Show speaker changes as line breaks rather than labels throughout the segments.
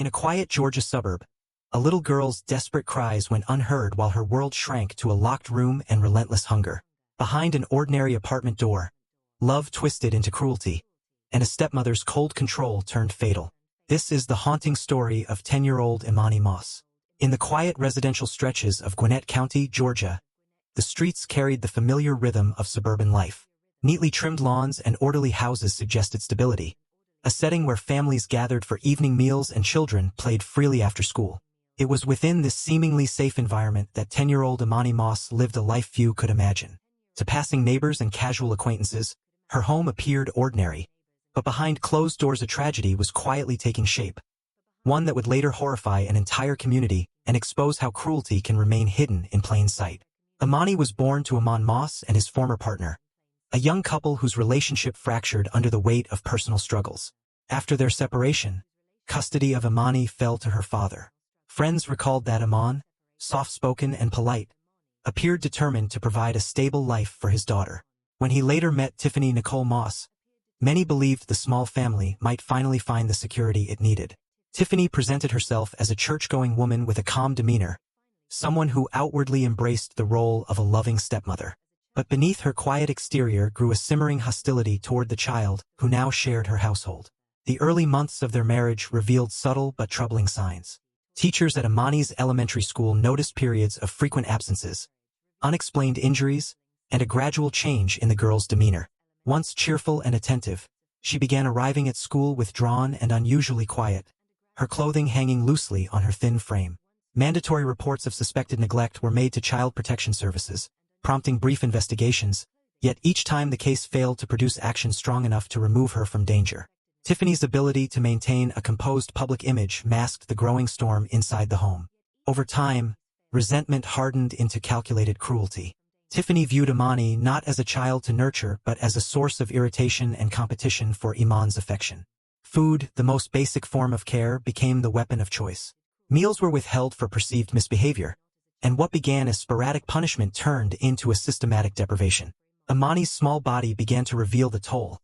In a quiet Georgia suburb, a little girl's desperate cries went unheard while her world shrank to a locked room and relentless hunger. Behind an ordinary apartment door, love twisted into cruelty, and a stepmother's cold control turned fatal. This is the haunting story of 10-year-old Emani Moss. In the quiet residential stretches of Gwinnett County, Georgia, the streets carried the familiar rhythm of suburban life. Neatly trimmed lawns and orderly houses suggested stability, a setting where families gathered for evening meals and children played freely after school. It was within this seemingly safe environment that 10-year-old Emani Moss lived a life few could imagine. To passing neighbors and casual acquaintances, her home appeared ordinary, but behind closed doors a tragedy was quietly taking shape, one that would later horrify an entire community and expose how cruelty can remain hidden in plain sight. Emani was born to Emani Moss and his former partner, a young couple whose relationship fractured under the weight of personal struggles. After their separation, custody of Emani fell to her father. Friends recalled that Emani, soft-spoken and polite, appeared determined to provide a stable life for his daughter. When he later met Tiffany Moss, many believed the small family might finally find the security it needed. Tiffany presented herself as a church-going woman with a calm demeanor, someone who outwardly embraced the role of a loving stepmother. But beneath her quiet exterior grew a simmering hostility toward the child who now shared her household. The early months of their marriage revealed subtle but troubling signs. Teachers at Emani's elementary school noticed periods of frequent absences, unexplained injuries, and a gradual change in the girl's demeanor. Once cheerful and attentive, she began arriving at school withdrawn and unusually quiet, her clothing hanging loosely on her thin frame. Mandatory reports of suspected neglect were made to Child Protection Services, prompting brief investigations, yet each time the case failed to produce action strong enough to remove her from danger. Tiffany's ability to maintain a composed public image masked the growing storm inside the home. Over time, resentment hardened into calculated cruelty. Tiffany viewed Emani not as a child to nurture but as a source of irritation and competition for Emani's affection. Food, the most basic form of care, became the weapon of choice. Meals were withheld for perceived misbehavior, and what began as sporadic punishment turned into a systematic deprivation. Emani's small body began to reveal the toll,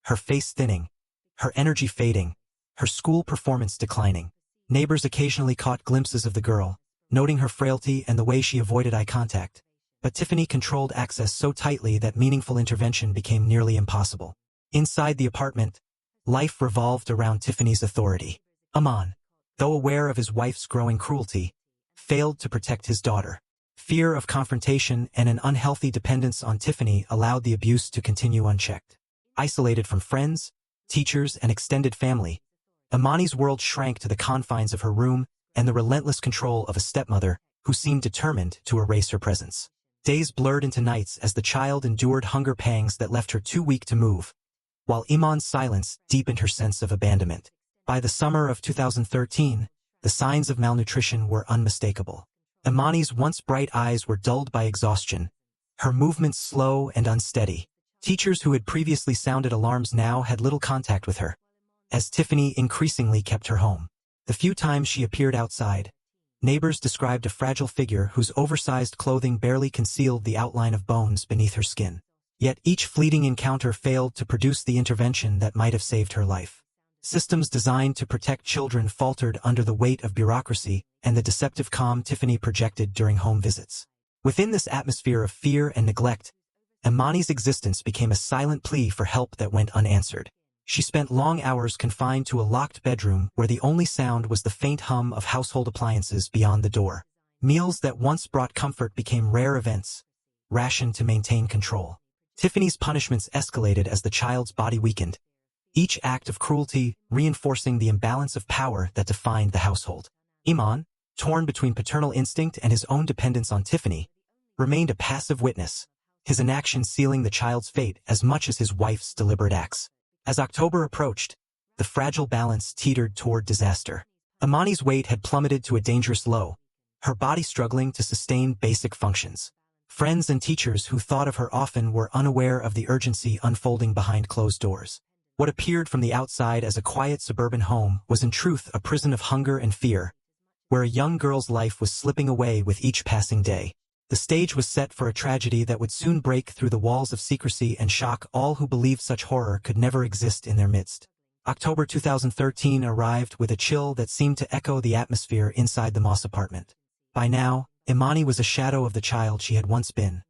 her face thinning, her energy fading, her school performance declining. Neighbors occasionally caught glimpses of the girl, noting her frailty and the way she avoided eye contact. But Tiffany controlled access so tightly that meaningful intervention became nearly impossible. Inside the apartment, life revolved around Tiffany's authority. Emani, though aware of his wife's growing cruelty, failed to protect his daughter. Fear of confrontation and an unhealthy dependence on Tiffany allowed the abuse to continue unchecked. Isolated from friends, teachers, and extended family, Emani's world shrank to the confines of her room and the relentless control of a stepmother who seemed determined to erase her presence. Days blurred into nights as the child endured hunger pangs that left her too weak to move, while Emani's silence deepened her sense of abandonment. By the summer of 2013, the signs of malnutrition were unmistakable. Emani's once bright eyes were dulled by exhaustion, her movements slow and unsteady. Teachers who had previously sounded alarms now had little contact with her, as Tiffany increasingly kept her home. The few times she appeared outside, neighbors described a fragile figure whose oversized clothing barely concealed the outline of bones beneath her skin. Yet each fleeting encounter failed to produce the intervention that might have saved her life. Systems designed to protect children faltered under the weight of bureaucracy and the deceptive calm Tiffany projected during home visits. Within this atmosphere of fear and neglect, Emani's existence became a silent plea for help that went unanswered. She spent long hours confined to a locked bedroom where the only sound was the faint hum of household appliances beyond the door. Meals that once brought comfort became rare events, rationed to maintain control. Tiffany's punishments escalated as the child's body weakened, each act of cruelty reinforcing the imbalance of power that defined the household. Emani, torn between paternal instinct and his own dependence on Tiffany, remained a passive witness, his inaction sealing the child's fate as much as his wife's deliberate acts. As October approached, the fragile balance teetered toward disaster. Emani's weight had plummeted to a dangerous low, her body struggling to sustain basic functions. Friends and teachers who thought of her often were unaware of the urgency unfolding behind closed doors. What appeared from the outside as a quiet suburban home was in truth a prison of hunger and fear, where a young girl's life was slipping away with each passing day. The stage was set for a tragedy that would soon break through the walls of secrecy and shock all who believed such horror could never exist in their midst. October 2013 arrived with a chill that seemed to echo the atmosphere inside the Moss apartment. By now, Emani was a shadow of the child she had once been.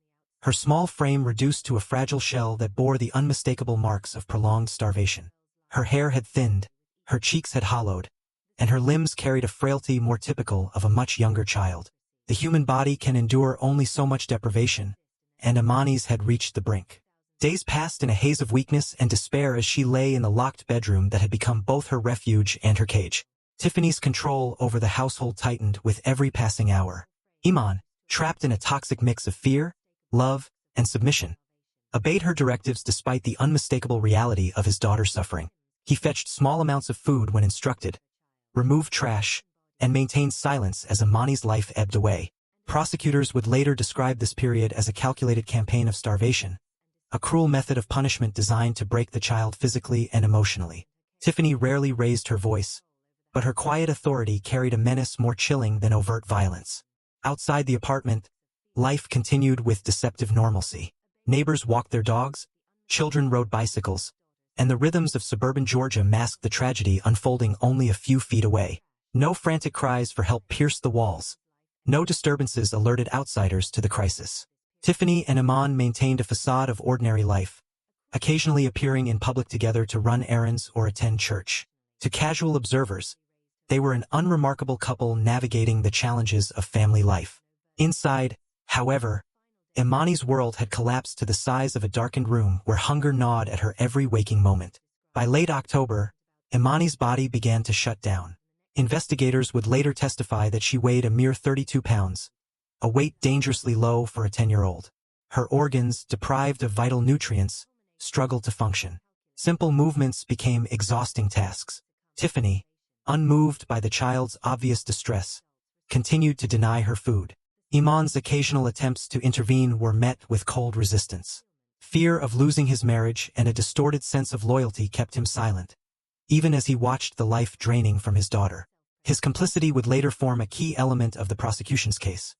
Her small frame reduced to a fragile shell that bore the unmistakable marks of prolonged starvation. Her hair had thinned, her cheeks had hollowed, and her limbs carried a frailty more typical of a much younger child. The human body can endure only so much deprivation, and Emani's had reached the brink. Days passed in a haze of weakness and despair as she lay in the locked bedroom that had become both her refuge and her cage. Tiffany's control over the household tightened with every passing hour. Emani, trapped in a toxic mix of fear, love, and submission, obeyed her directives despite the unmistakable reality of his daughter's suffering. He fetched small amounts of food when instructed, removed trash, and maintained silence as Emani's life ebbed away. Prosecutors would later describe this period as a calculated campaign of starvation, a cruel method of punishment designed to break the child physically and emotionally. Tiffany rarely raised her voice, but her quiet authority carried a menace more chilling than overt violence. Outside the apartment, life continued with deceptive normalcy. Neighbors walked their dogs, children rode bicycles, and the rhythms of suburban Georgia masked the tragedy unfolding only a few feet away. No frantic cries for help pierced the walls. No disturbances alerted outsiders to the crisis. Tiffany and Emani maintained a facade of ordinary life, occasionally appearing in public together to run errands or attend church. To casual observers, they were an unremarkable couple navigating the challenges of family life. Inside, however, Emani's world had collapsed to the size of a darkened room where hunger gnawed at her every waking moment. By late October, Emani's body began to shut down. Investigators would later testify that she weighed a mere 32 pounds, a weight dangerously low for a 10-year-old. Her organs, deprived of vital nutrients, struggled to function. Simple movements became exhausting tasks. Tiffany, unmoved by the child's obvious distress, continued to deny her food. Emani's occasional attempts to intervene were met with cold resistance. Fear of losing his marriage and a distorted sense of loyalty kept him silent, even as he watched the life draining from his daughter. His complicity would later form a key element of the prosecution's case,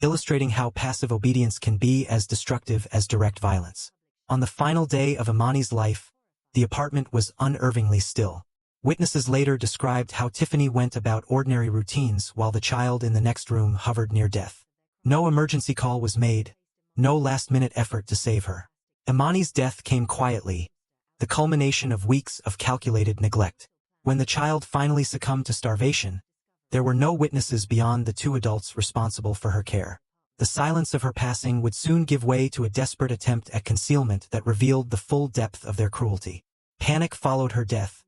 illustrating how passive obedience can be as destructive as direct violence. On the final day of Emani's life, the apartment was unnervingly still. Witnesses later described how Tiffany went about ordinary routines while the child in the next room hovered near death. No emergency call was made, no last-minute effort to save her. Emani's death came quietly, the culmination of weeks of calculated neglect. When the child finally succumbed to starvation, there were no witnesses beyond the two adults responsible for her care. The silence of her passing would soon give way to a desperate attempt at concealment that revealed the full depth of their cruelty. Panic followed her death,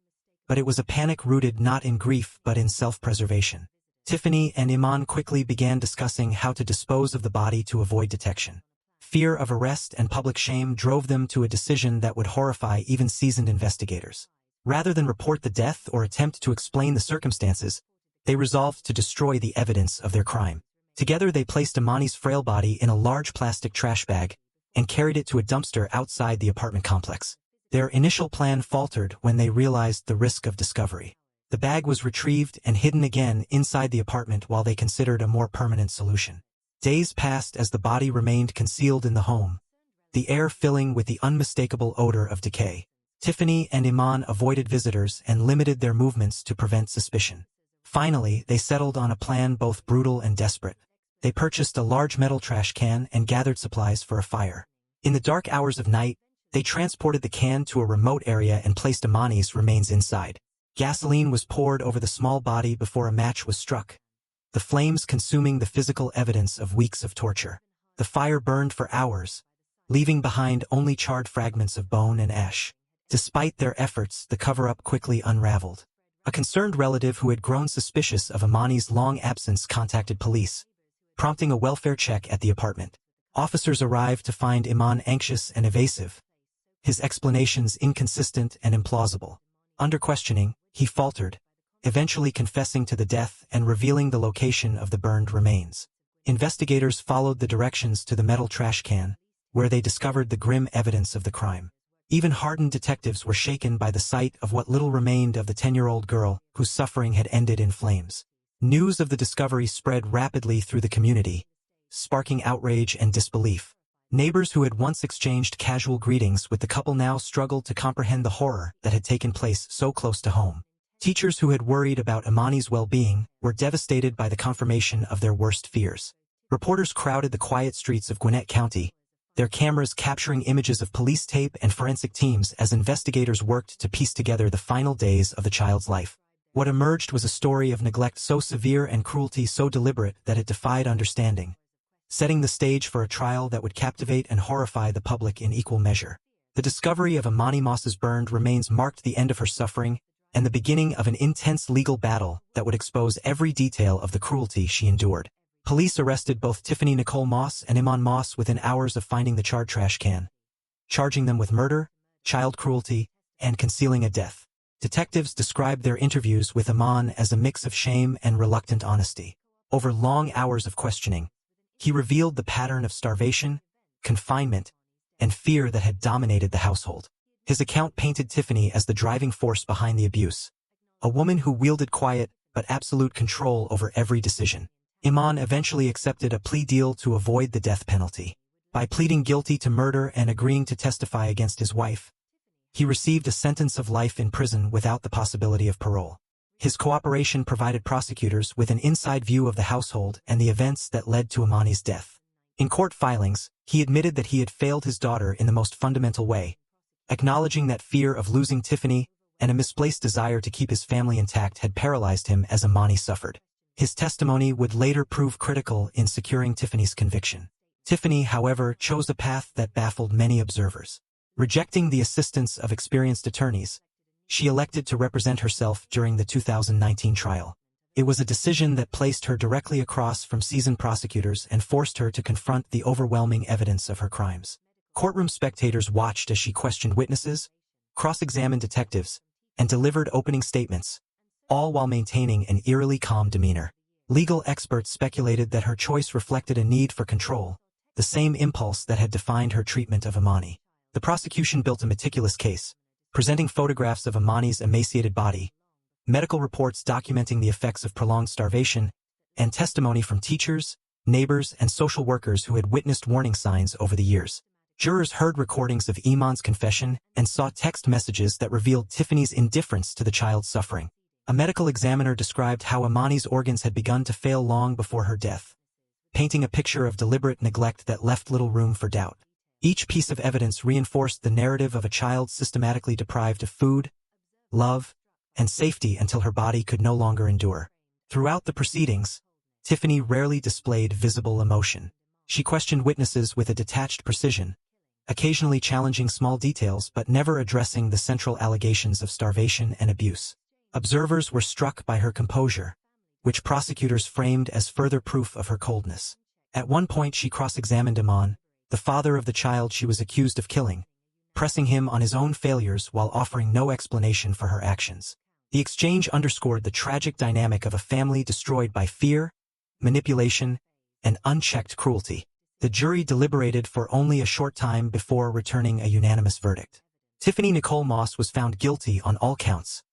but it was a panic rooted not in grief but in self-preservation. Tiffany and Emani quickly began discussing how to dispose of the body to avoid detection. Fear of arrest and public shame drove them to a decision that would horrify even seasoned investigators. Rather than report the death or attempt to explain the circumstances, they resolved to destroy the evidence of their crime. Together they placed Emani's frail body in a large plastic trash bag and carried it to a dumpster outside the apartment complex. Their initial plan faltered when they realized the risk of discovery. The bag was retrieved and hidden again inside the apartment while they considered a more permanent solution. Days passed as the body remained concealed in the home, the air filling with the unmistakable odor of decay. Tiffany and Emani avoided visitors and limited their movements to prevent suspicion. Finally, they settled on a plan both brutal and desperate. They purchased a large metal trash can and gathered supplies for a fire. In the dark hours of night, they transported the can to a remote area and placed Emani's remains inside. Gasoline was poured over the small body before a match was struck, the flames consuming the physical evidence of weeks of torture. The fire burned for hours, leaving behind only charred fragments of bone and ash. Despite their efforts, the cover-up quickly unraveled. A concerned relative who had grown suspicious of Emani's long absence contacted police, prompting a welfare check at the apartment. Officers arrived to find Emani anxious and evasive, his explanations inconsistent and implausible. Under questioning, he faltered, eventually confessing to the death and revealing the location of the burned remains. Investigators followed the directions to the metal trash can, where they discovered the grim evidence of the crime. Even hardened detectives were shaken by the sight of what little remained of the 10-year-old girl whose suffering had ended in flames. News of the discovery spread rapidly through the community, sparking outrage and disbelief. Neighbors who had once exchanged casual greetings with the couple now struggled to comprehend the horror that had taken place so close to home. Teachers who had worried about Emani's well-being were devastated by the confirmation of their worst fears. Reporters crowded the quiet streets of Gwinnett County, their cameras capturing images of police tape and forensic teams as investigators worked to piece together the final days of the child's life. What emerged was a story of neglect so severe and cruelty so deliberate that it defied understanding, setting the stage for a trial that would captivate and horrify the public in equal measure. The discovery of Emani Moss's burned remains marked the end of her suffering and the beginning of an intense legal battle that would expose every detail of the cruelty she endured. Police arrested both Tiffany Nicole Moss and Emani Moss within hours of finding the charred trash can, charging them with murder, child cruelty, and concealing a death. Detectives described their interviews with Emani as a mix of shame and reluctant honesty. Over long hours of questioning, he revealed the pattern of starvation, confinement, and fear that had dominated the household. His account painted Tiffany as the driving force behind the abuse, a woman who wielded quiet but absolute control over every decision. Emani eventually accepted a plea deal to avoid the death penalty. By pleading guilty to murder and agreeing to testify against his wife, he received a sentence of life in prison without the possibility of parole. His cooperation provided prosecutors with an inside view of the household and the events that led to Emani's death. In court filings, he admitted that he had failed his daughter in the most fundamental way, acknowledging that fear of losing Tiffany and a misplaced desire to keep his family intact had paralyzed him as Emani suffered. His testimony would later prove critical in securing Tiffany's conviction. Tiffany, however, chose a path that baffled many observers. Rejecting the assistance of experienced attorneys, she elected to represent herself during the 2019 trial. It was a decision that placed her directly across from seasoned prosecutors and forced her to confront the overwhelming evidence of her crimes. Courtroom spectators watched as she questioned witnesses, cross-examined detectives, and delivered opening statements, all while maintaining an eerily calm demeanor. Legal experts speculated that her choice reflected a need for control, the same impulse that had defined her treatment of Emani. The prosecution built a meticulous case, presenting photographs of Emani's emaciated body, medical reports documenting the effects of prolonged starvation, and testimony from teachers, neighbors, and social workers who had witnessed warning signs over the years. Jurors heard recordings of Emani's confession and saw text messages that revealed Tiffany's indifference to the child's suffering. A medical examiner described how Emani's organs had begun to fail long before her death, painting a picture of deliberate neglect that left little room for doubt. Each piece of evidence reinforced the narrative of a child systematically deprived of food, love, and safety until her body could no longer endure. Throughout the proceedings, Tiffany rarely displayed visible emotion. She questioned witnesses with a detached precision, occasionally challenging small details but never addressing the central allegations of starvation and abuse. Observers were struck by her composure, which prosecutors framed as further proof of her coldness. At one point she cross-examined Emani, the father of the child she was accused of killing, pressing him on his own failures while offering no explanation for her actions. The exchange underscored the tragic dynamic of a family destroyed by fear, manipulation, and unchecked cruelty. The jury deliberated for only a short time before returning a unanimous verdict. Tiffany Nicole Moss was found guilty on all counts: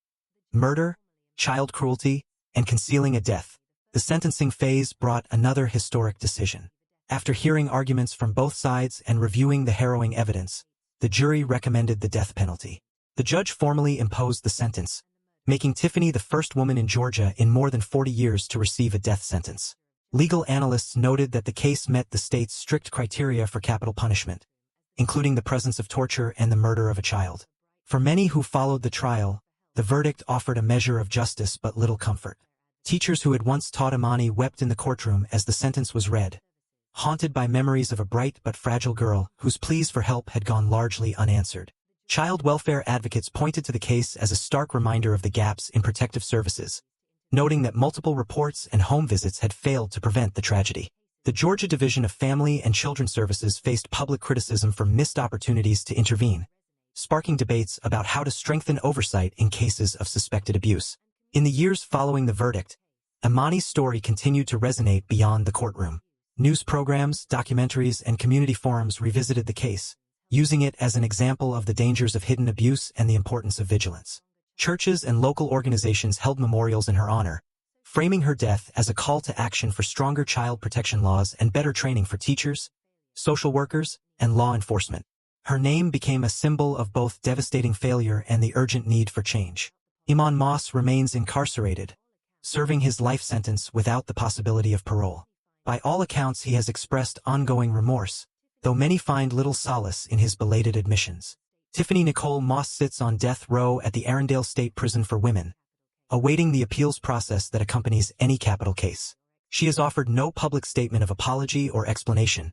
murder, child cruelty, and concealing a death. The sentencing phase brought another historic decision. After hearing arguments from both sides and reviewing the harrowing evidence, the jury recommended the death penalty. The judge formally imposed the sentence, making Tiffany the first woman in Georgia in more than 40 years to receive a death sentence. Legal analysts noted that the case met the state's strict criteria for capital punishment, including the presence of torture and the murder of a child. For many who followed the trial, the verdict offered a measure of justice but little comfort. Teachers who had once taught Emani wept in the courtroom as the sentence was read, haunted by memories of a bright but fragile girl whose pleas for help had gone largely unanswered. Child welfare advocates pointed to the case as a stark reminder of the gaps in protective services, noting that multiple reports and home visits had failed to prevent the tragedy. The Georgia Division of Family and Children Services faced public criticism for missed opportunities to intervene, sparking debates about how to strengthen oversight in cases of suspected abuse. In the years following the verdict, Emani's story continued to resonate beyond the courtroom. News programs, documentaries, and community forums revisited the case, using it as an example of the dangers of hidden abuse and the importance of vigilance. Churches and local organizations held memorials in her honor, framing her death as a call to action for stronger child protection laws and better training for teachers, social workers, and law enforcement. Her name became a symbol of both devastating failure and the urgent need for change. Emani Moss remains incarcerated, serving his life sentence without the possibility of parole. By all accounts, he has expressed ongoing remorse, though many find little solace in his belated admissions. Tiffany Moss sits on death row at the Arundel State Prison for Women, awaiting the appeals process that accompanies any capital case. She has offered no public statement of apology or explanation,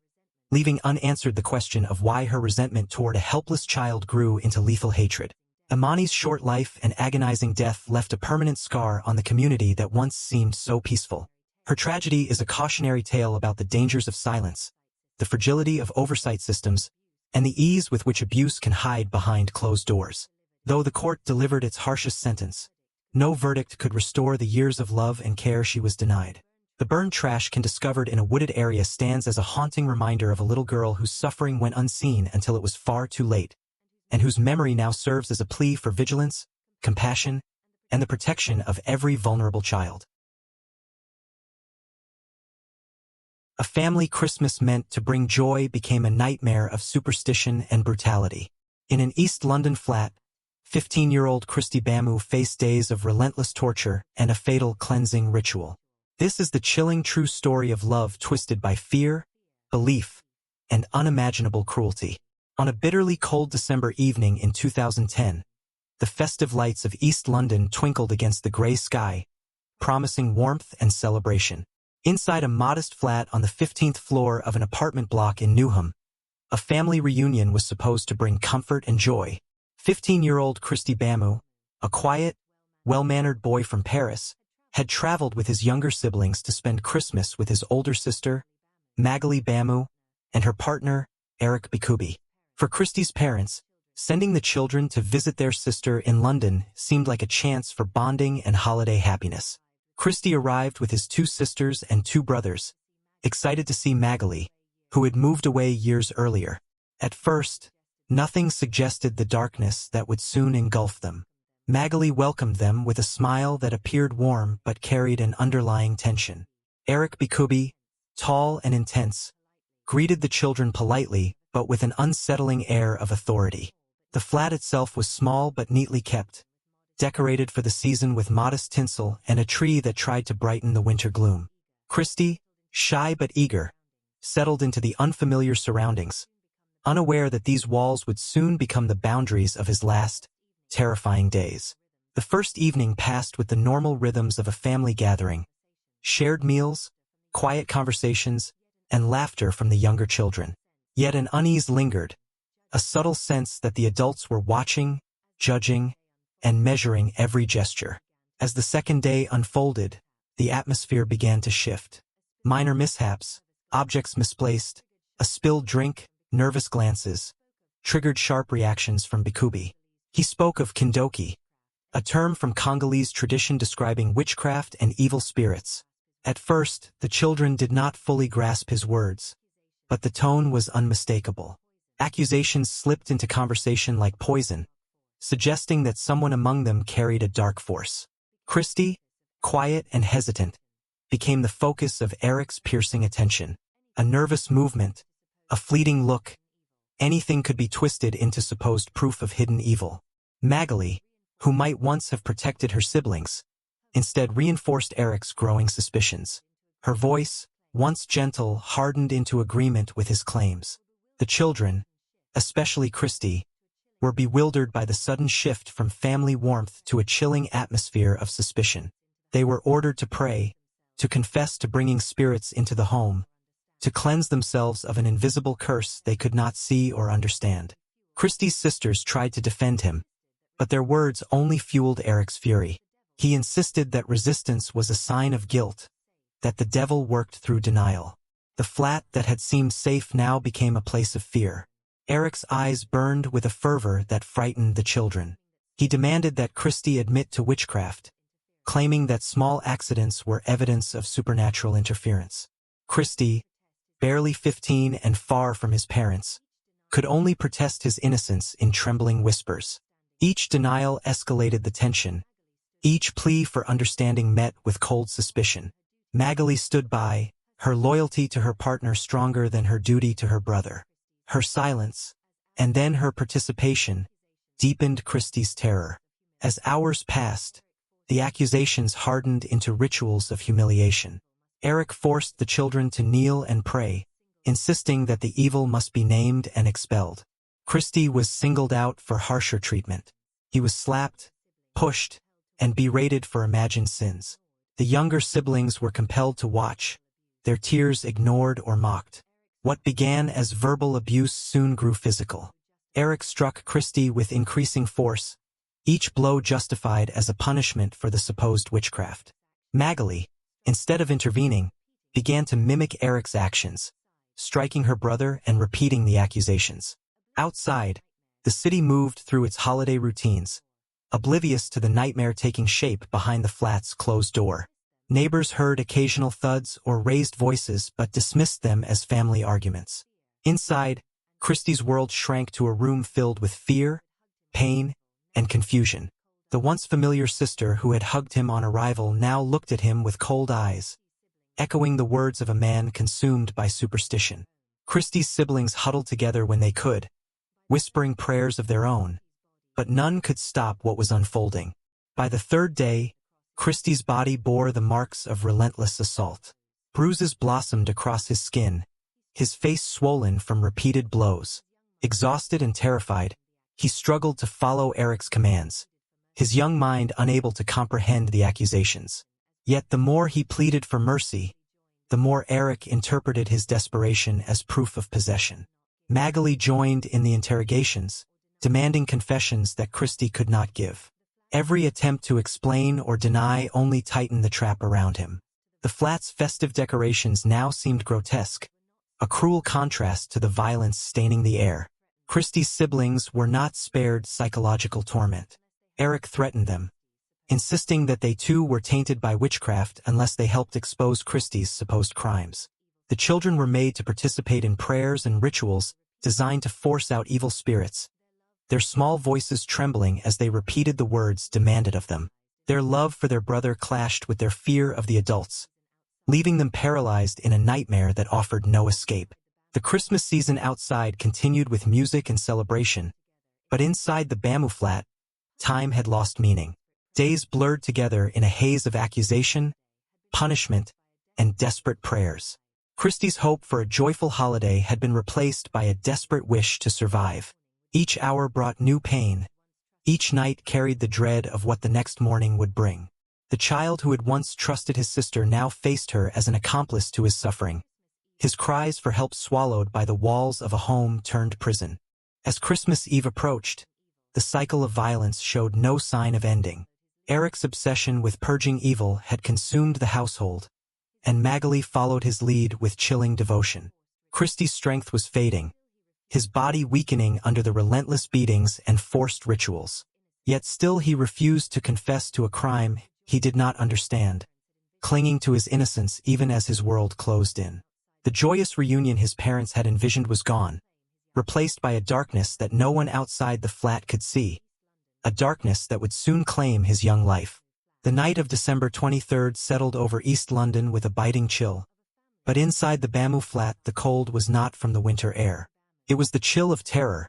leaving unanswered the question of why her resentment toward a helpless child grew into lethal hatred. Emani's short life and agonizing death left a permanent scar on the community that once seemed so peaceful. Her tragedy is a cautionary tale about the dangers of silence, the fragility of oversight systems, and the ease with which abuse can hide behind closed doors. Though the court delivered its harshest sentence, no verdict could restore the years of love and care she was denied. The burned trash can discovered in a wooded area stands as a haunting reminder of a little girl whose suffering went unseen until it was far too late, and whose memory now serves as a plea for vigilance, compassion, and the protection of every vulnerable child. A family Christmas meant to bring joy became a nightmare of superstition and brutality. In an East London flat, 15-year-old Kristy Bamu faced days of relentless torture and a fatal cleansing ritual. This is the chilling true story of love twisted by fear, belief, and unimaginable cruelty. On a bitterly cold December evening in 2010, the festive lights of East London twinkled against the grey sky, promising warmth and celebration. Inside a modest flat on the 15th floor of an apartment block in Newham, a family reunion was supposed to bring comfort and joy. 15-year-old Kristy Bamu, a quiet, well-mannered boy from Paris, had traveled with his younger siblings to spend Christmas with his older sister, Emani Bamu, and her partner, Ureka Bamu. For Kristy's parents, sending the children to visit their sister in London seemed like a chance for bonding and holiday happiness. Kristy arrived with his 2 sisters and 2 brothers, excited to see Emani, who had moved away years earlier. At first, nothing suggested the darkness that would soon engulf them. Emani welcomed them with a smile that appeared warm but carried an underlying tension. Ureka Bamu, tall and intense, greeted the children politely but with an unsettling air of authority. The flat itself was small but neatly kept, decorated for the season with modest tinsel and a tree that tried to brighten the winter gloom. Kristy, shy but eager, settled into the unfamiliar surroundings, unaware that these walls would soon become the boundaries of his last, terrifying days. The first evening passed with the normal rhythms of a family gathering, shared meals, quiet conversations, and laughter from the younger children. Yet an unease lingered, a subtle sense that the adults were watching, judging, and measuring every gesture. As the second day unfolded, the atmosphere began to shift. Minor mishaps, objects misplaced, a spilled drink, nervous glances, triggered sharp reactions from Bamu. He spoke of kindoki, a term from Congolese tradition describing witchcraft and evil spirits. At first, the children did not fully grasp his words, but the tone was unmistakable. Accusations slipped into conversation like poison, suggesting that someone among them carried a dark force. Kristy, quiet and hesitant, became the focus of Eric's piercing attention. A nervous movement, a fleeting look, anything could be twisted into supposed proof of hidden evil. Emani, who might once have protected her siblings, instead reinforced Eric's growing suspicions. Her voice, once gentle, hardened into agreement with his claims. The children, especially Kristy, were bewildered by the sudden shift from family warmth to a chilling atmosphere of suspicion. They were ordered to pray, to confess to bringing spirits into the home, to cleanse themselves of an invisible curse they could not see or understand. Kristy's sisters tried to defend him, but their words only fueled Eric's fury. He insisted that resistance was a sign of guilt, that the devil worked through denial. The flat that had seemed safe now became a place of fear. Eric's eyes burned with a fervor that frightened the children. He demanded that Kristy admit to witchcraft, claiming that small accidents were evidence of supernatural interference. Kristy, barely 15 and far from his parents, could only protest his innocence in trembling whispers. Each denial escalated the tension, each plea for understanding met with cold suspicion. Emani stood by, her loyalty to her partner stronger than her duty to her brother. Her silence, and then her participation, deepened Kristy's terror. As hours passed, the accusations hardened into rituals of humiliation. Eric forced the children to kneel and pray, insisting that the evil must be named and expelled. Kristy was singled out for harsher treatment. He was slapped, pushed, and berated for imagined sins. The younger siblings were compelled to watch, their tears ignored or mocked. What began as verbal abuse soon grew physical. Eric struck Kristy with increasing force, each blow justified as a punishment for the supposed witchcraft. Magali, instead of intervening, began to mimic Eric's actions, striking her brother and repeating the accusations. Outside, the city moved through its holiday routines, oblivious to the nightmare taking shape behind the flat's closed door. Neighbors heard occasional thuds or raised voices but dismissed them as family arguments. Inside, Kristy's world shrank to a room filled with fear, pain, and confusion. The once familiar sister who had hugged him on arrival now looked at him with cold eyes, echoing the words of a man consumed by superstition. Kristy's siblings huddled together when they could, whispering prayers of their own, but none could stop what was unfolding. By the third day, Kristy's body bore the marks of relentless assault. Bruises blossomed across his skin, his face swollen from repeated blows. Exhausted and terrified, he struggled to follow Eric's commands, his young mind unable to comprehend the accusations. Yet the more he pleaded for mercy, the more Eric interpreted his desperation as proof of possession. Magali joined in the interrogations, demanding confessions that Kristy could not give. Every attempt to explain or deny only tightened the trap around him. The flat's festive decorations now seemed grotesque, a cruel contrast to the violence staining the air. Kristy's siblings were not spared psychological torment. Eric threatened them, insisting that they too were tainted by witchcraft unless they helped expose Kristy's supposed crimes. The children were made to participate in prayers and rituals designed to force out evil spirits, their small voices trembling as they repeated the words demanded of them. Their love for their brother clashed with their fear of the adults, leaving them paralyzed in a nightmare that offered no escape. The Christmas season outside continued with music and celebration, but inside the Bamu flat, time had lost meaning. Days blurred together in a haze of accusation, punishment, and desperate prayers. Kristy's hope for a joyful holiday had been replaced by a desperate wish to survive. Each hour brought new pain. Each night carried the dread of what the next morning would bring. The child who had once trusted his sister now faced her as an accomplice to his suffering, his cries for help swallowed by the walls of a home turned prison. As Christmas Eve approached, the cycle of violence showed no sign of ending. Eric's obsession with purging evil had consumed the household, and Magali followed his lead with chilling devotion. Kristy's strength was fading, his body weakening under the relentless beatings and forced rituals. Yet still he refused to confess to a crime he did not understand, clinging to his innocence even as his world closed in. The joyous reunion his parents had envisioned was gone, replaced by a darkness that no one outside the flat could see, a darkness that would soon claim his young life. The night of December 23rd settled over East London with a biting chill, but inside the Bamu flat the cold was not from the winter air. It was the chill of terror,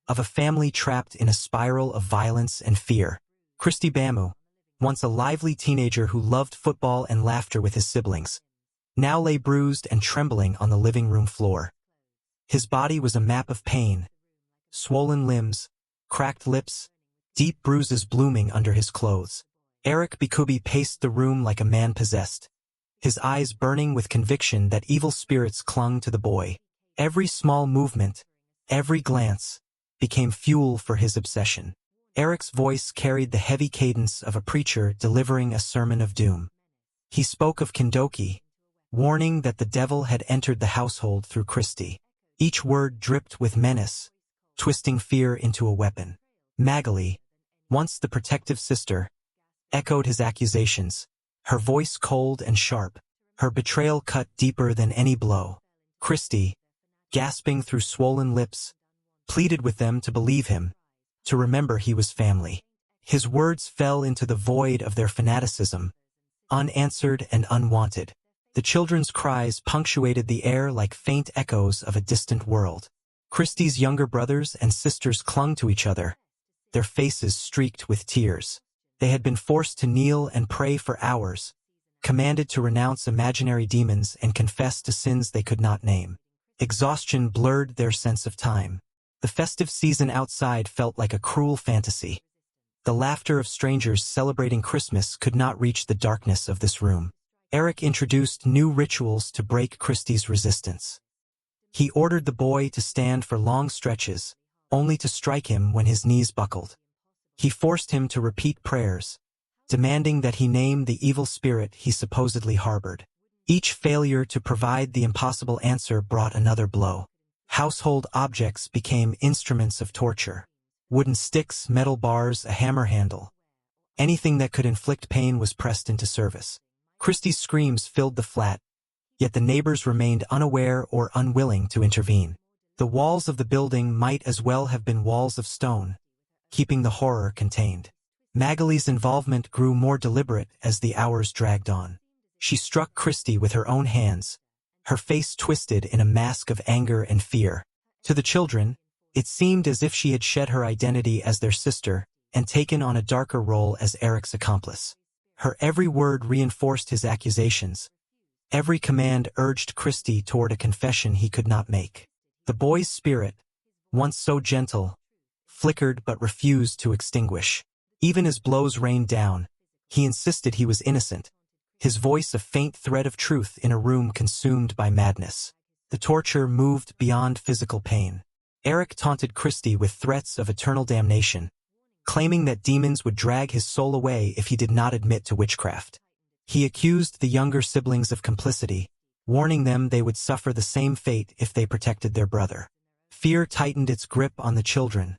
of a family trapped in a spiral of violence and fear. Kristy Bamu, once a lively teenager who loved football and laughter with his siblings, now lay bruised and trembling on the living room floor. His body was a map of pain, swollen limbs, cracked lips, deep bruises blooming under his clothes. Eric Bikubi paced the room like a man possessed, his eyes burning with conviction that evil spirits clung to the boy. Every small movement, every glance, became fuel for his obsession. Eric's voice carried the heavy cadence of a preacher delivering a sermon of doom. He spoke of Kindoki, warning that the devil had entered the household through Kristy. Each word dripped with menace, twisting fear into a weapon. Magali, once the protective sister, echoed his accusations, her voice cold and sharp, her betrayal cut deeper than any blow. Kristy, gasping through swollen lips, pleaded with them to believe him, to remember he was family. His words fell into the void of their fanaticism, unanswered and unwanted. The children's cries punctuated the air like faint echoes of a distant world. Kristy's younger brothers and sisters clung to each other, their faces streaked with tears. They had been forced to kneel and pray for hours, commanded to renounce imaginary demons and confess to sins they could not name. Exhaustion blurred their sense of time. The festive season outside felt like a cruel fantasy. The laughter of strangers celebrating Christmas could not reach the darkness of this room. Eric introduced new rituals to break Kristy's resistance. He ordered the boy to stand for long stretches, only to strike him when his knees buckled. He forced him to repeat prayers, demanding that he name the evil spirit he supposedly harbored. Each failure to provide the impossible answer brought another blow. Household objects became instruments of torture. Wooden sticks, metal bars, a hammer handle. Anything that could inflict pain was pressed into service. Kristy's screams filled the flat, yet the neighbors remained unaware or unwilling to intervene. The walls of the building might as well have been walls of stone, keeping the horror contained. Magali's involvement grew more deliberate as the hours dragged on. She struck Kristy with her own hands, her face twisted in a mask of anger and fear. To the children, it seemed as if she had shed her identity as their sister and taken on a darker role as Eric's accomplice. Her every word reinforced his accusations. Every command urged Kristy toward a confession he could not make. The boy's spirit, once so gentle, flickered but refused to extinguish. Even as blows rained down, he insisted he was innocent, his voice a faint thread of truth in a room consumed by madness. The torture moved beyond physical pain. Eric taunted Kristy with threats of eternal damnation, claiming that demons would drag his soul away if he did not admit to witchcraft. He accused the younger siblings of complicity, warning them they would suffer the same fate if they protected their brother. Fear tightened its grip on the children,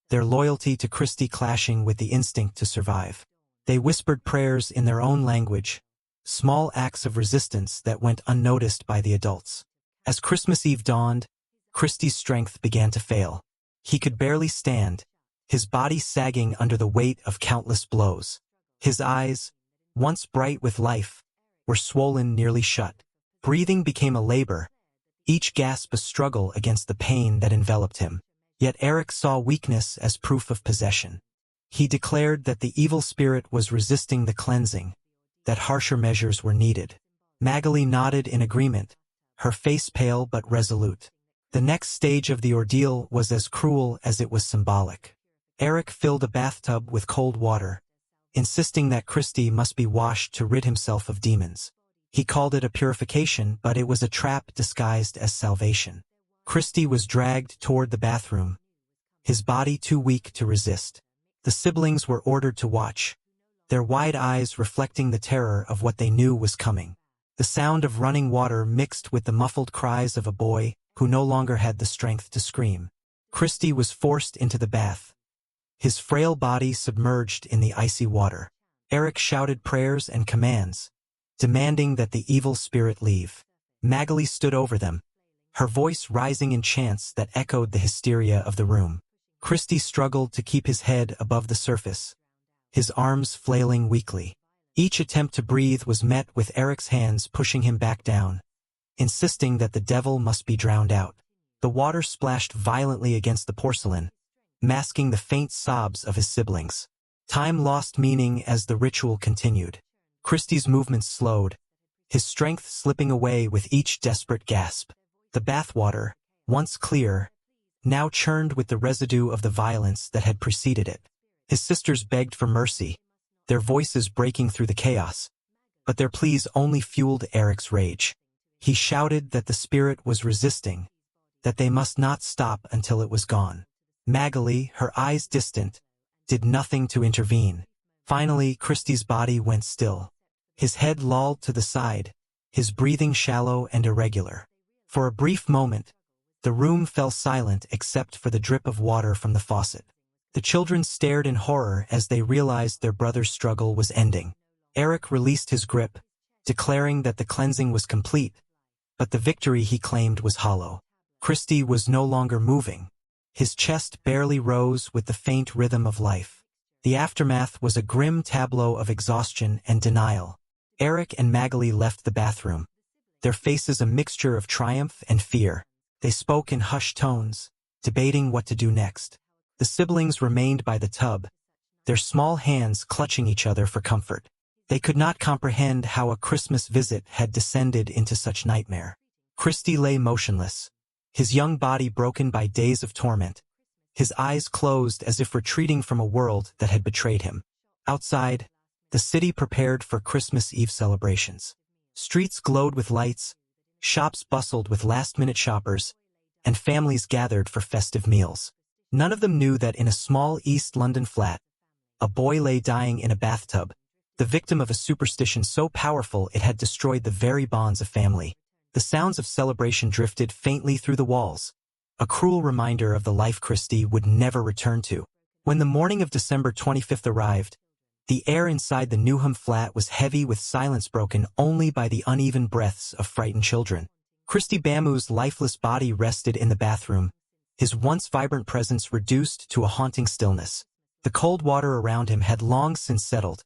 their loyalty to Kristy clashing with the instinct to survive. They whispered prayers in their own language, small acts of resistance that went unnoticed by the adults. As Christmas Eve dawned, Kristy's strength began to fail. He could barely stand, his body sagging under the weight of countless blows. His eyes, once bright with life, were swollen nearly shut. Breathing became a labor, each gasp a struggle against the pain that enveloped him. Yet Eric saw weakness as proof of possession. He declared that the evil spirit was resisting the cleansing, that harsher measures were needed. Magali nodded in agreement, her face pale but resolute. The next stage of the ordeal was as cruel as it was symbolic. Eric filled a bathtub with cold water, insisting that Kristy must be washed to rid himself of demons. He called it a purification, but it was a trap disguised as salvation. Kristy was dragged toward the bathroom, his body too weak to resist. The siblings were ordered to watch, their wide eyes reflecting the terror of what they knew was coming. The sound of running water mixed with the muffled cries of a boy who no longer had the strength to scream. Kristy was forced into the bath, his frail body submerged in the icy water. Eric shouted prayers and commands, demanding that the evil spirit leave. Magali stood over them, her voice rising in chants that echoed the hysteria of the room. Kristy struggled to keep his head above the surface, his arms flailing weakly. Each attempt to breathe was met with Eric's hands pushing him back down, insisting that the devil must be drowned out. The water splashed violently against the porcelain, masking the faint sobs of his siblings. Time lost meaning as the ritual continued. Kristy's movements slowed, his strength slipping away with each desperate gasp. The bathwater, once clear, now churned with the residue of the violence that had preceded it. His sisters begged for mercy, their voices breaking through the chaos, but their pleas only fueled Eric's rage. He shouted that the spirit was resisting, that they must not stop until it was gone. Magali, her eyes distant, did nothing to intervene. Finally, Kristy's body went still. His head lolled to the side, his breathing shallow and irregular. For a brief moment, the room fell silent except for the drip of water from the faucet. The children stared in horror as they realized their brother's struggle was ending. Eric released his grip, declaring that the cleansing was complete, but the victory he claimed was hollow. Kristy was no longer moving. His chest barely rose with the faint rhythm of life. The aftermath was a grim tableau of exhaustion and denial. Eric and Magali left the bathroom, their faces a mixture of triumph and fear. They spoke in hushed tones, debating what to do next. The siblings remained by the tub, their small hands clutching each other for comfort. They could not comprehend how a Christmas visit had descended into such nightmare. Kristy lay motionless, his young body broken by days of torment, his eyes closed as if retreating from a world that had betrayed him. Outside, the city prepared for Christmas Eve celebrations. Streets glowed with lights, shops bustled with last-minute shoppers, and families gathered for festive meals. None of them knew that in a small East London flat, a boy lay dying in a bathtub, the victim of a superstition so powerful it had destroyed the very bonds of family. The sounds of celebration drifted faintly through the walls, a cruel reminder of the life Kristy would never return to. When the morning of December 25th arrived, the air inside the Newham flat was heavy with silence broken only by the uneven breaths of frightened children. Kristy Bamu's lifeless body rested in the bathroom, his once vibrant presence reduced to a haunting stillness. The cold water around him had long since settled,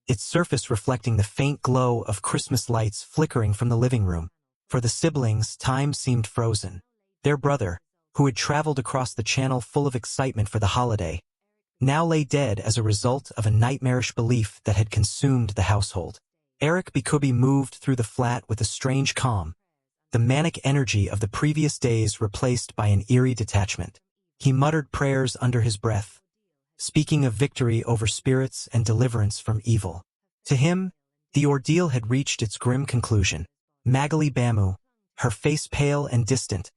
its surface reflecting the faint glow of Christmas lights flickering from the living room. For the siblings, time seemed frozen. Their brother, who had traveled across the channel full of excitement for the holiday, now lay dead as a result of a nightmarish belief that had consumed the household. Ureka Bamu moved through the flat with a strange calm, the manic energy of the previous days replaced by an eerie detachment. He muttered prayers under his breath, speaking of victory over spirits and deliverance from evil. To him, the ordeal had reached its grim conclusion. Emani Bamu, her face pale and distant,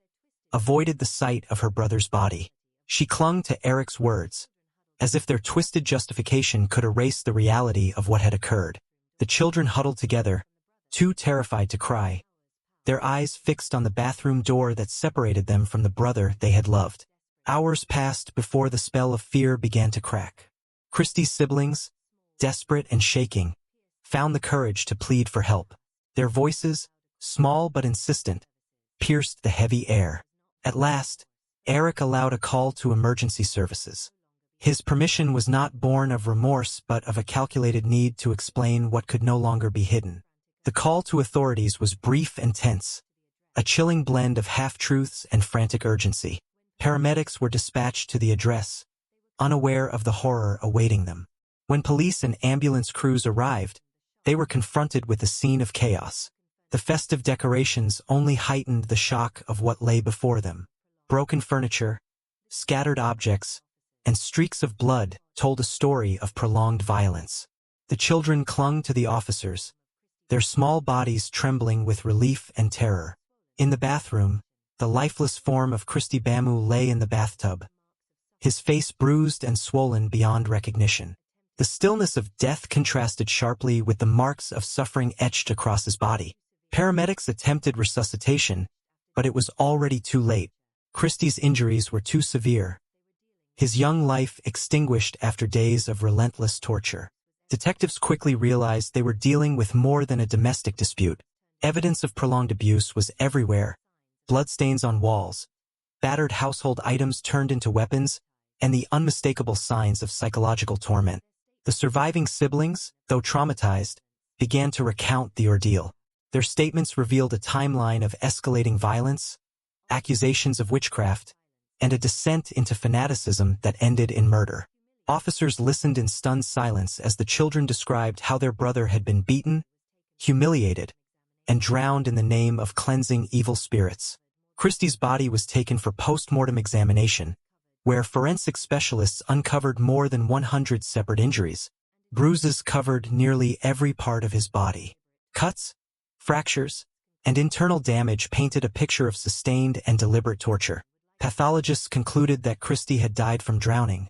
avoided the sight of her brother's body. She clung to Ureka's words, as if their twisted justification could erase the reality of what had occurred. The children huddled together, too terrified to cry, their eyes fixed on the bathroom door that separated them from the brother they had loved. Hours passed before the spell of fear began to crack. Kristy's siblings, desperate and shaking, found the courage to plead for help. Their voices, small but insistent, pierced the heavy air. At last, Ureka allowed a call to emergency services. His permission was not born of remorse but of a calculated need to explain what could no longer be hidden. The call to authorities was brief and tense, a chilling blend of half-truths and frantic urgency. Paramedics were dispatched to the address, unaware of the horror awaiting them. When police and ambulance crews arrived, they were confronted with a scene of chaos. The festive decorations only heightened the shock of what lay before them. Broken furniture, scattered objects, and streaks of blood told a story of prolonged violence. The children clung to the officers, their small bodies trembling with relief and terror. In the bathroom, the lifeless form of Kristy Bamu lay in the bathtub, his face bruised and swollen beyond recognition. The stillness of death contrasted sharply with the marks of suffering etched across his body. Paramedics attempted resuscitation, but it was already too late. Kristy's injuries were too severe, his young life extinguished after days of relentless torture. Detectives quickly realized they were dealing with more than a domestic dispute. Evidence of prolonged abuse was everywhere. Bloodstains on walls, battered household items turned into weapons, and the unmistakable signs of psychological torment. The surviving siblings, though traumatized, began to recount the ordeal. Their statements revealed a timeline of escalating violence, accusations of witchcraft, and a descent into fanaticism that ended in murder. Officers listened in stunned silence as the children described how their brother had been beaten, humiliated, and drowned in the name of cleansing evil spirits. Kristy's body was taken for post-mortem examination, where forensic specialists uncovered more than 100 separate injuries. Bruises covered nearly every part of his body. Cuts, fractures, and internal damage painted a picture of sustained and deliberate torture. Pathologists concluded that Kristy had died from drowning,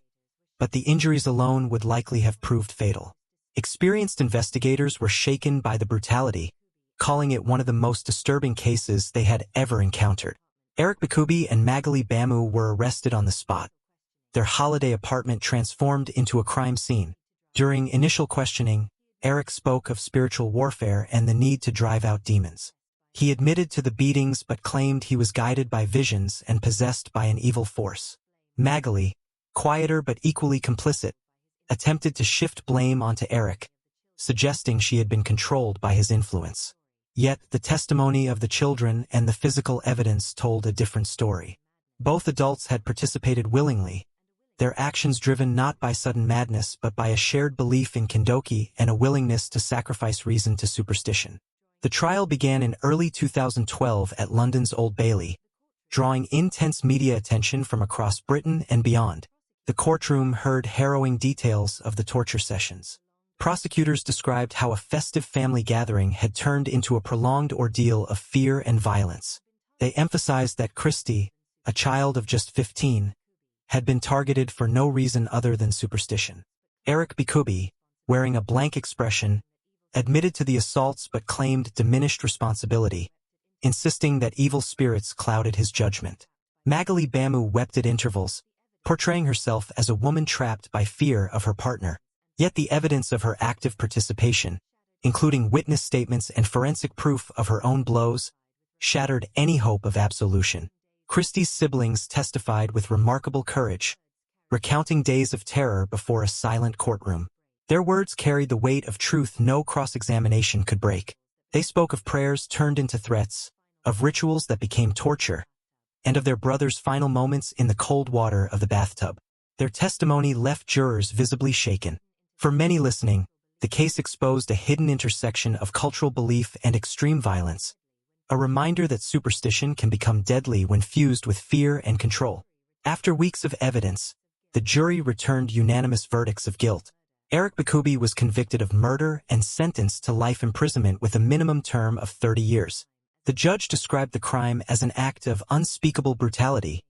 but the injuries alone would likely have proved fatal. Experienced investigators were shaken by the brutality, calling it one of the most disturbing cases they had ever encountered. Ureka Bamu and Emani Bamu were arrested on the spot, their holiday apartment transformed into a crime scene. During initial questioning, Ureka spoke of spiritual warfare and the need to drive out demons. He admitted to the beatings but claimed he was guided by visions and possessed by an evil force. Emani, quieter but equally complicit, attempted to shift blame onto Ureka, suggesting she had been controlled by his influence. Yet, the testimony of the children and the physical evidence told a different story. Both adults had participated willingly, their actions driven not by sudden madness but by a shared belief in Kendoki and a willingness to sacrifice reason to superstition. The trial began in early 2012 at London's Old Bailey, drawing intense media attention from across Britain and beyond. The courtroom heard harrowing details of the torture sessions. Prosecutors described how a festive family gathering had turned into a prolonged ordeal of fear and violence. They emphasized that Kristy, a child of just 15, had been targeted for no reason other than superstition. Ureka Bamu, wearing a blank expression, admitted to the assaults but claimed diminished responsibility, insisting that evil spirits clouded his judgment. Emani Bamu wept at intervals, portraying herself as a woman trapped by fear of her partner. Yet the evidence of her active participation, including witness statements and forensic proof of her own blows, shattered any hope of absolution. Kristy's siblings testified with remarkable courage, recounting days of terror before a silent courtroom. Their words carried the weight of truth no cross-examination could break. They spoke of prayers turned into threats, of rituals that became torture, and of their brother's final moments in the cold water of the bathtub. Their testimony left jurors visibly shaken. For many listening, the case exposed a hidden intersection of cultural belief and extreme violence, a reminder that superstition can become deadly when fused with fear and control. After weeks of evidence, the jury returned unanimous verdicts of guilt. Ureka Bamu was convicted of murder and sentenced to life imprisonment with a minimum term of 30 years. The judge described the crime as an act of unspeakable brutality,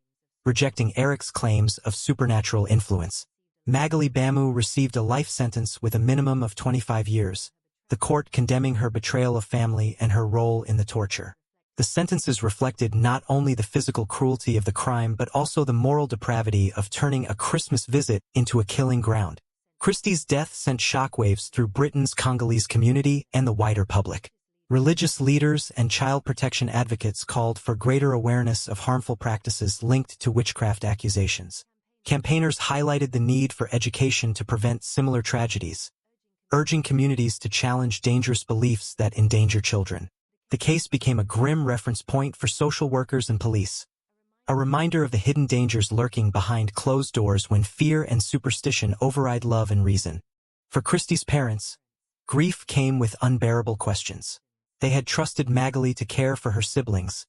rejecting Ureka's claims of supernatural influence. Emani Bamu received a life sentence with a minimum of 25 years, the court condemning her betrayal of family and her role in the torture. The sentences reflected not only the physical cruelty of the crime but also the moral depravity of turning a Christmas visit into a killing ground. Kristy's death sent shockwaves through Britain's Congolese community and the wider public. Religious leaders and child protection advocates called for greater awareness of harmful practices linked to witchcraft accusations. Campaigners highlighted the need for education to prevent similar tragedies, urging communities to challenge dangerous beliefs that endanger children. The case became a grim reference point for social workers and police, a reminder of the hidden dangers lurking behind closed doors when fear and superstition override love and reason. For Kristy's parents, grief came with unbearable questions. They had trusted Emani to care for her siblings,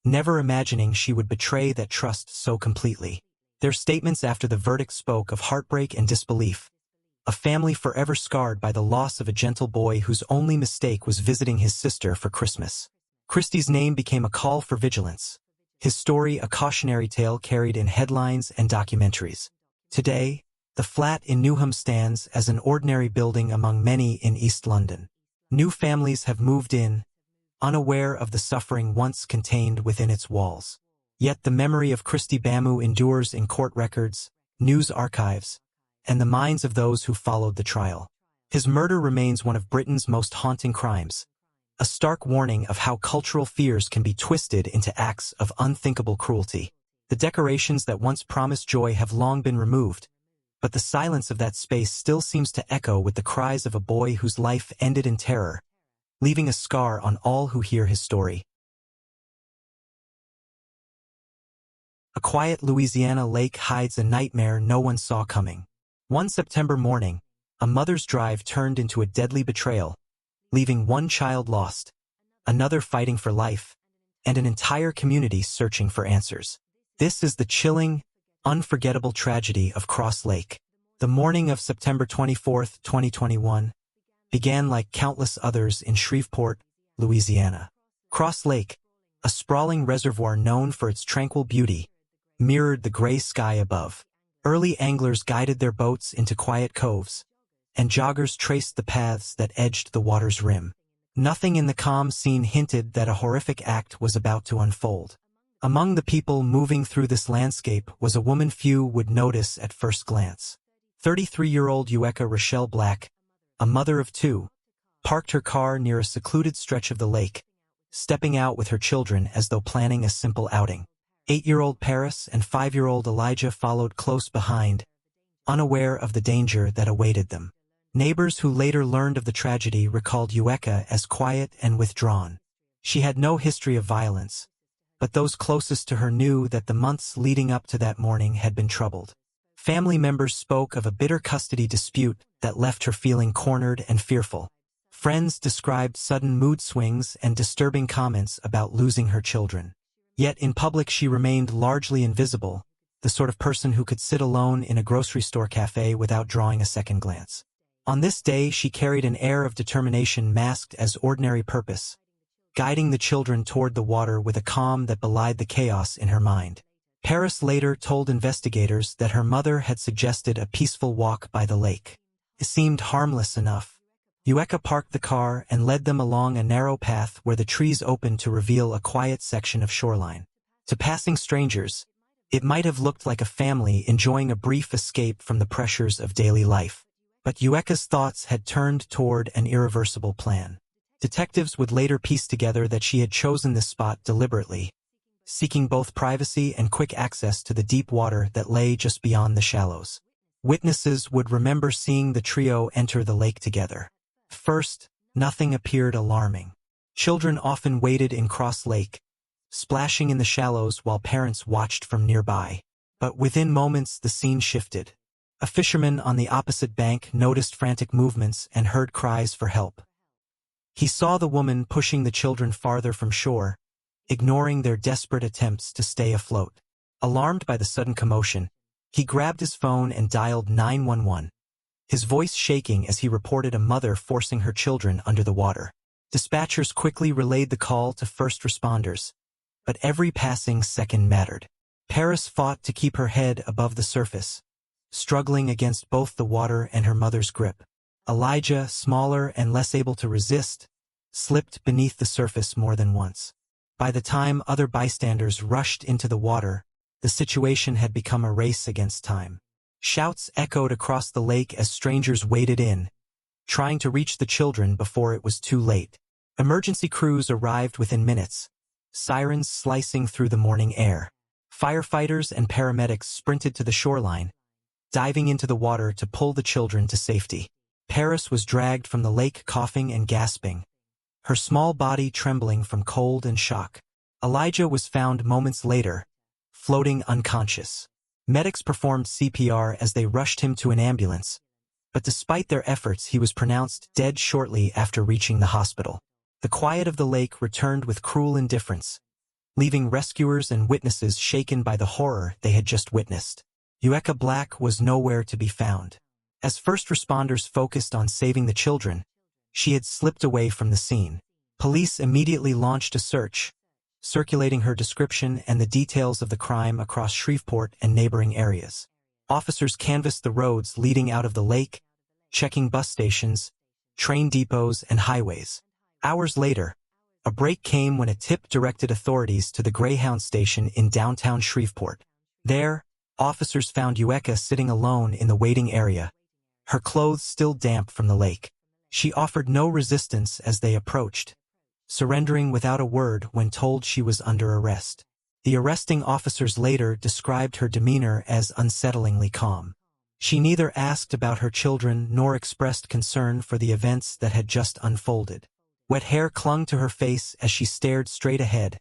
never imagining she would betray that trust so completely. Their statements after the verdict spoke of heartbreak and disbelief, a family forever scarred by the loss of a gentle boy whose only mistake was visiting his sister for Christmas. Kristy's name became a call for vigilance, his story a cautionary tale carried in headlines and documentaries. Today, the flat in Newham stands as an ordinary building among many in East London. New families have moved in, unaware of the suffering once contained within its walls. Yet the memory of Kristy Bamu endures in court records, news archives, and the minds of those who followed the trial. His murder remains one of Britain's most haunting crimes, a stark warning of how cultural fears can be twisted into acts of unthinkable cruelty. The decorations that once promised joy have long been removed, but the silence of that space still seems to echo with the cries of a boy whose life ended in terror, leaving a scar on all who hear his story. A quiet Louisiana lake hides a nightmare no one saw coming. One September morning, a mother's drive turned into a deadly betrayal, leaving one child lost, another fighting for life, and an entire community searching for answers. This is the chilling, unforgettable tragedy of Cross Lake. The morning of September 24, 2021, began like countless others in Shreveport, Louisiana. Cross Lake, a sprawling reservoir known for its tranquil beauty, mirrored the gray sky above. Early anglers guided their boats into quiet coves, and joggers traced the paths that edged the water's rim. Nothing in the calm scene hinted that a horrific act was about to unfold. Among the people moving through this landscape was a woman few would notice at first glance. 33-year-old Ureka Rochelle Black, a mother of two, parked her car near a secluded stretch of the lake, stepping out with her children as though planning a simple outing. 8-year-old Paris and 5-year-old Elijah followed close behind, unaware of the danger that awaited them. Neighbors who later learned of the tragedy recalled Ureka as quiet and withdrawn. She had no history of violence, but those closest to her knew that the months leading up to that morning had been troubled. Family members spoke of a bitter custody dispute that left her feeling cornered and fearful. Friends described sudden mood swings and disturbing comments about losing her children. Yet in public she remained largely invisible, the sort of person who could sit alone in a grocery store cafe without drawing a second glance. On this day she carried an air of determination masked as ordinary purpose, guiding the children toward the water with a calm that belied the chaos in her mind. Paris later told investigators that her mother had suggested a peaceful walk by the lake. It seemed harmless enough. Ureka parked the car and led them along a narrow path where the trees opened to reveal a quiet section of shoreline. To passing strangers, it might have looked like a family enjoying a brief escape from the pressures of daily life. But Ureka's thoughts had turned toward an irreversible plan. Detectives would later piece together that she had chosen this spot deliberately, seeking both privacy and quick access to the deep water that lay just beyond the shallows. Witnesses would remember seeing the trio enter the lake together. First, nothing appeared alarming. Children often waded in Cross Lake, splashing in the shallows while parents watched from nearby. But within moments the scene shifted. A fisherman on the opposite bank noticed frantic movements and heard cries for help. He saw the woman pushing the children farther from shore, ignoring their desperate attempts to stay afloat. Alarmed by the sudden commotion, he grabbed his phone and dialed 911, his voice shaking as he reported a mother forcing her children under the water. Dispatchers quickly relayed the call to first responders, but every passing second mattered. Paris fought to keep her head above the surface, struggling against both the water and her mother's grip. Elijah, smaller and less able to resist, slipped beneath the surface more than once. By the time other bystanders rushed into the water, the situation had become a race against time. Shouts echoed across the lake as strangers waded in, trying to reach the children before it was too late. Emergency crews arrived within minutes, sirens slicing through the morning air. Firefighters and paramedics sprinted to the shoreline, diving into the water to pull the children to safety. Paris was dragged from the lake coughing and gasping, her small body trembling from cold and shock. Elijah was found moments later, floating unconscious. Medics performed CPR as they rushed him to an ambulance, but despite their efforts he was pronounced dead shortly after reaching the hospital. The quiet of the lake returned with cruel indifference, leaving rescuers and witnesses shaken by the horror they had just witnessed. Ureka Black was nowhere to be found. As first responders focused on saving the children, she had slipped away from the scene. Police immediately launched a search, circulating her description and the details of the crime across Shreveport and neighboring areas. Officers canvassed the roads leading out of the lake, checking bus stations, train depots, and highways. Hours later, a break came when a tip directed authorities to the Greyhound station in downtown Shreveport. There, officers found Ureka sitting alone in the waiting area, her clothes still damp from the lake. She offered no resistance as they approached, surrendering without a word when told she was under arrest. The arresting officers later described her demeanor as unsettlingly calm. She neither asked about her children nor expressed concern for the events that had just unfolded. Wet hair clung to her face as she stared straight ahead,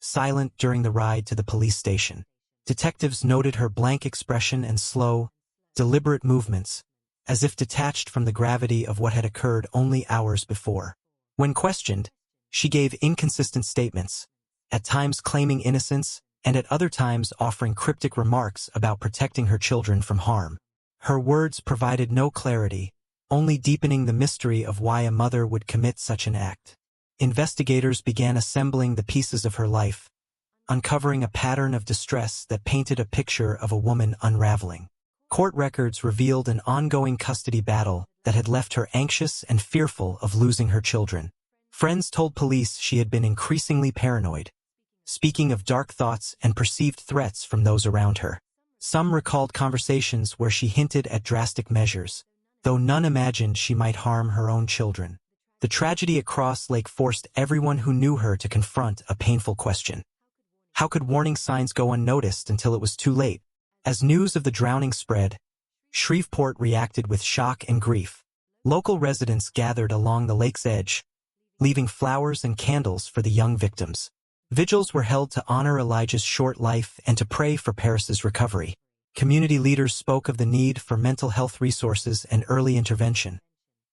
silent during the ride to the police station. Detectives noted her blank expression and slow, deliberate movements, as if detached from the gravity of what had occurred only hours before. When questioned, she gave inconsistent statements, at times claiming innocence and at other times offering cryptic remarks about protecting her children from harm. Her words provided no clarity, only deepening the mystery of why a mother would commit such an act. Investigators began assembling the pieces of her life, uncovering a pattern of distress that painted a picture of a woman unraveling. Court records revealed an ongoing custody battle that had left her anxious and fearful of losing her children. Friends told police she had been increasingly paranoid, speaking of dark thoughts and perceived threats from those around her. Some recalled conversations where she hinted at drastic measures, though none imagined she might harm her own children. The tragedy at Cross Lake forced everyone who knew her to confront a painful question. How could warning signs go unnoticed until it was too late? As news of the drowning spread, Shreveport reacted with shock and grief. Local residents gathered along the lake's edge, leaving flowers and candles for the young victims. Vigils were held to honor Elijah's short life and to pray for Paris's recovery. Community leaders spoke of the need for mental health resources and early intervention,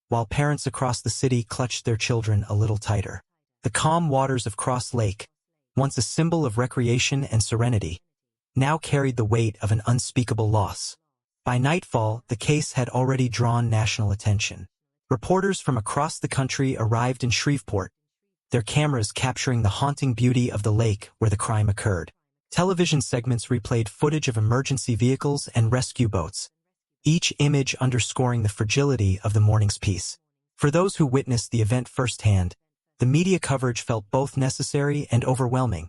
while parents across the city clutched their children a little tighter. The calm waters of Cross Lake, once a symbol of recreation and serenity, now carried the weight of an unspeakable loss. By nightfall, the case had already drawn national attention. Reporters from across the country arrived in Shreveport, their cameras capturing the haunting beauty of the lake where the crime occurred. Television segments replayed footage of emergency vehicles and rescue boats, each image underscoring the fragility of the morning's peace. For those who witnessed the event firsthand, the media coverage felt both necessary and overwhelming,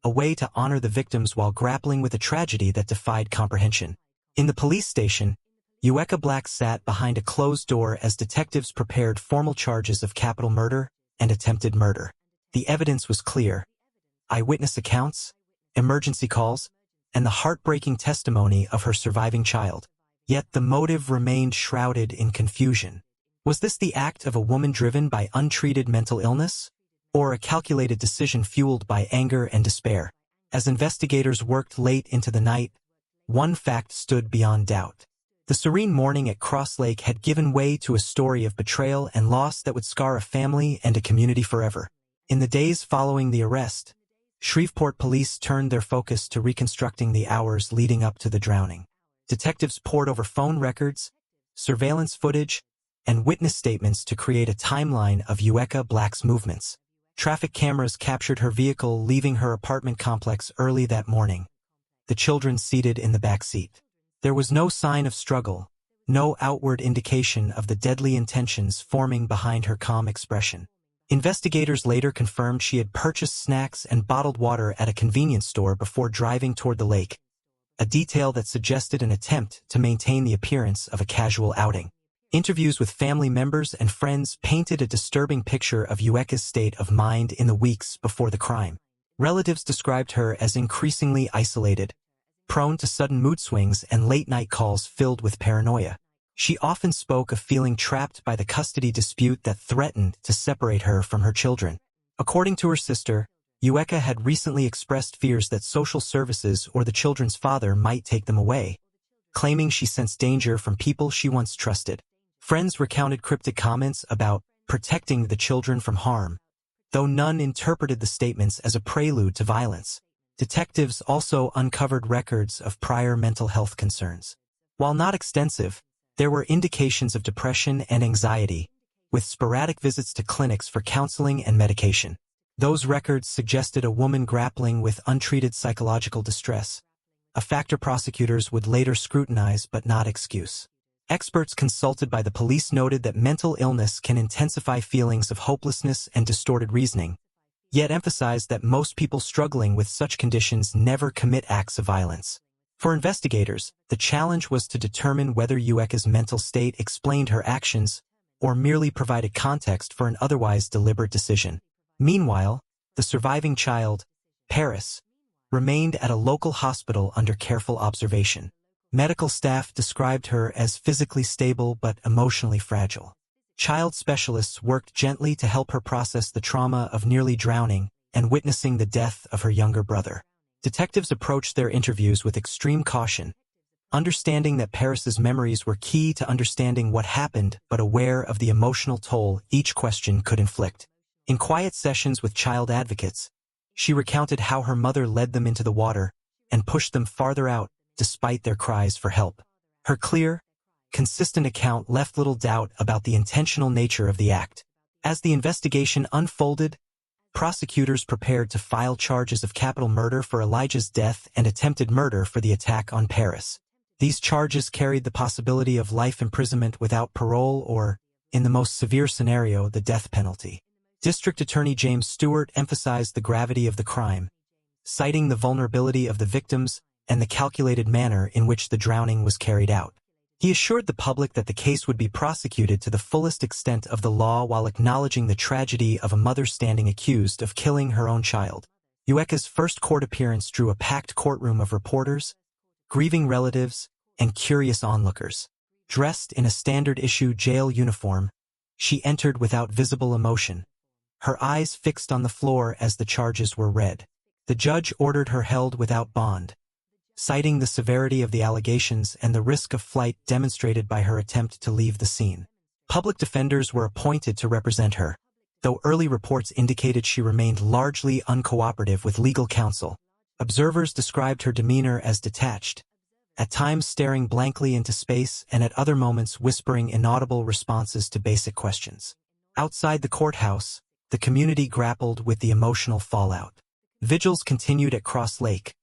a way to honor the victims while grappling with a tragedy that defied comprehension. In the police station, Ureka Black sat behind a closed door as detectives prepared formal charges of capital murder and attempted murder. The evidence was clear: eyewitness accounts, emergency calls, and the heartbreaking testimony of her surviving child. Yet the motive remained shrouded in confusion. Was this the act of a woman driven by untreated mental illness, or a calculated decision fueled by anger and despair? As investigators worked late into the night, one fact stood beyond doubt. The serene morning at Cross Lake had given way to a story of betrayal and loss that would scar a family and a community forever. In the days following the arrest, Shreveport police turned their focus to reconstructing the hours leading up to the drowning. Detectives pored over phone records, surveillance footage, and witness statements to create a timeline of Ureka Black's movements. Traffic cameras captured her vehicle leaving her apartment complex early that morning, the children seated in the back seat. There was no sign of struggle, no outward indication of the deadly intentions forming behind her calm expression. Investigators later confirmed she had purchased snacks and bottled water at a convenience store before driving toward the lake, a detail that suggested an attempt to maintain the appearance of a casual outing. Interviews with family members and friends painted a disturbing picture of Ureka's state of mind in the weeks before the crime. Relatives described her as increasingly isolated, prone to sudden mood swings and late-night calls filled with paranoia. She often spoke of feeling trapped by the custody dispute that threatened to separate her from her children. According to her sister, Ureka had recently expressed fears that social services or the children's father might take them away, claiming she sensed danger from people she once trusted. Friends recounted cryptic comments about protecting the children from harm, though none interpreted the statements as a prelude to violence. Detectives also uncovered records of prior mental health concerns. While not extensive, there were indications of depression and anxiety, with sporadic visits to clinics for counseling and medication. Those records suggested a woman grappling with untreated psychological distress, a factor prosecutors would later scrutinize but not excuse. Experts consulted by the police noted that mental illness can intensify feelings of hopelessness and distorted reasoning, yet emphasized that most people struggling with such conditions never commit acts of violence. For investigators, the challenge was to determine whether Ureka's mental state explained her actions or merely provided context for an otherwise deliberate decision. Meanwhile, the surviving child, Paris, remained at a local hospital under careful observation. Medical staff described her as physically stable but emotionally fragile. Child specialists worked gently to help her process the trauma of nearly drowning and witnessing the death of her younger brother. Detectives approached their interviews with extreme caution, understanding that Paris's memories were key to understanding what happened but aware of the emotional toll each question could inflict. In quiet sessions with child advocates, she recounted how her mother led them into the water and pushed them farther out despite their cries for help. Her clear, consistent account left little doubt about the intentional nature of the act. As the investigation unfolded, prosecutors prepared to file charges of capital murder for Elijah's death and attempted murder for the attack on Paris. These charges carried the possibility of life imprisonment without parole or, in the most severe scenario, the death penalty. District Attorney James Stewart emphasized the gravity of the crime, citing the vulnerability of the victims and the calculated manner in which the drowning was carried out. He assured the public that the case would be prosecuted to the fullest extent of the law while acknowledging the tragedy of a mother standing accused of killing her own child. Ureka's first court appearance drew a packed courtroom of reporters, grieving relatives, and curious onlookers. Dressed in a standard-issue jail uniform, she entered without visible emotion, her eyes fixed on the floor as the charges were read. The judge ordered her held without bond, citing the severity of the allegations and the risk of flight demonstrated by her attempt to leave the scene. Public defenders were appointed to represent her, though early reports indicated she remained largely uncooperative with legal counsel. Observers described her demeanor as detached, at times staring blankly into space and at other moments whispering inaudible responses to basic questions. Outside the courthouse, the community grappled with the emotional fallout. Vigils continued at Cross Lake,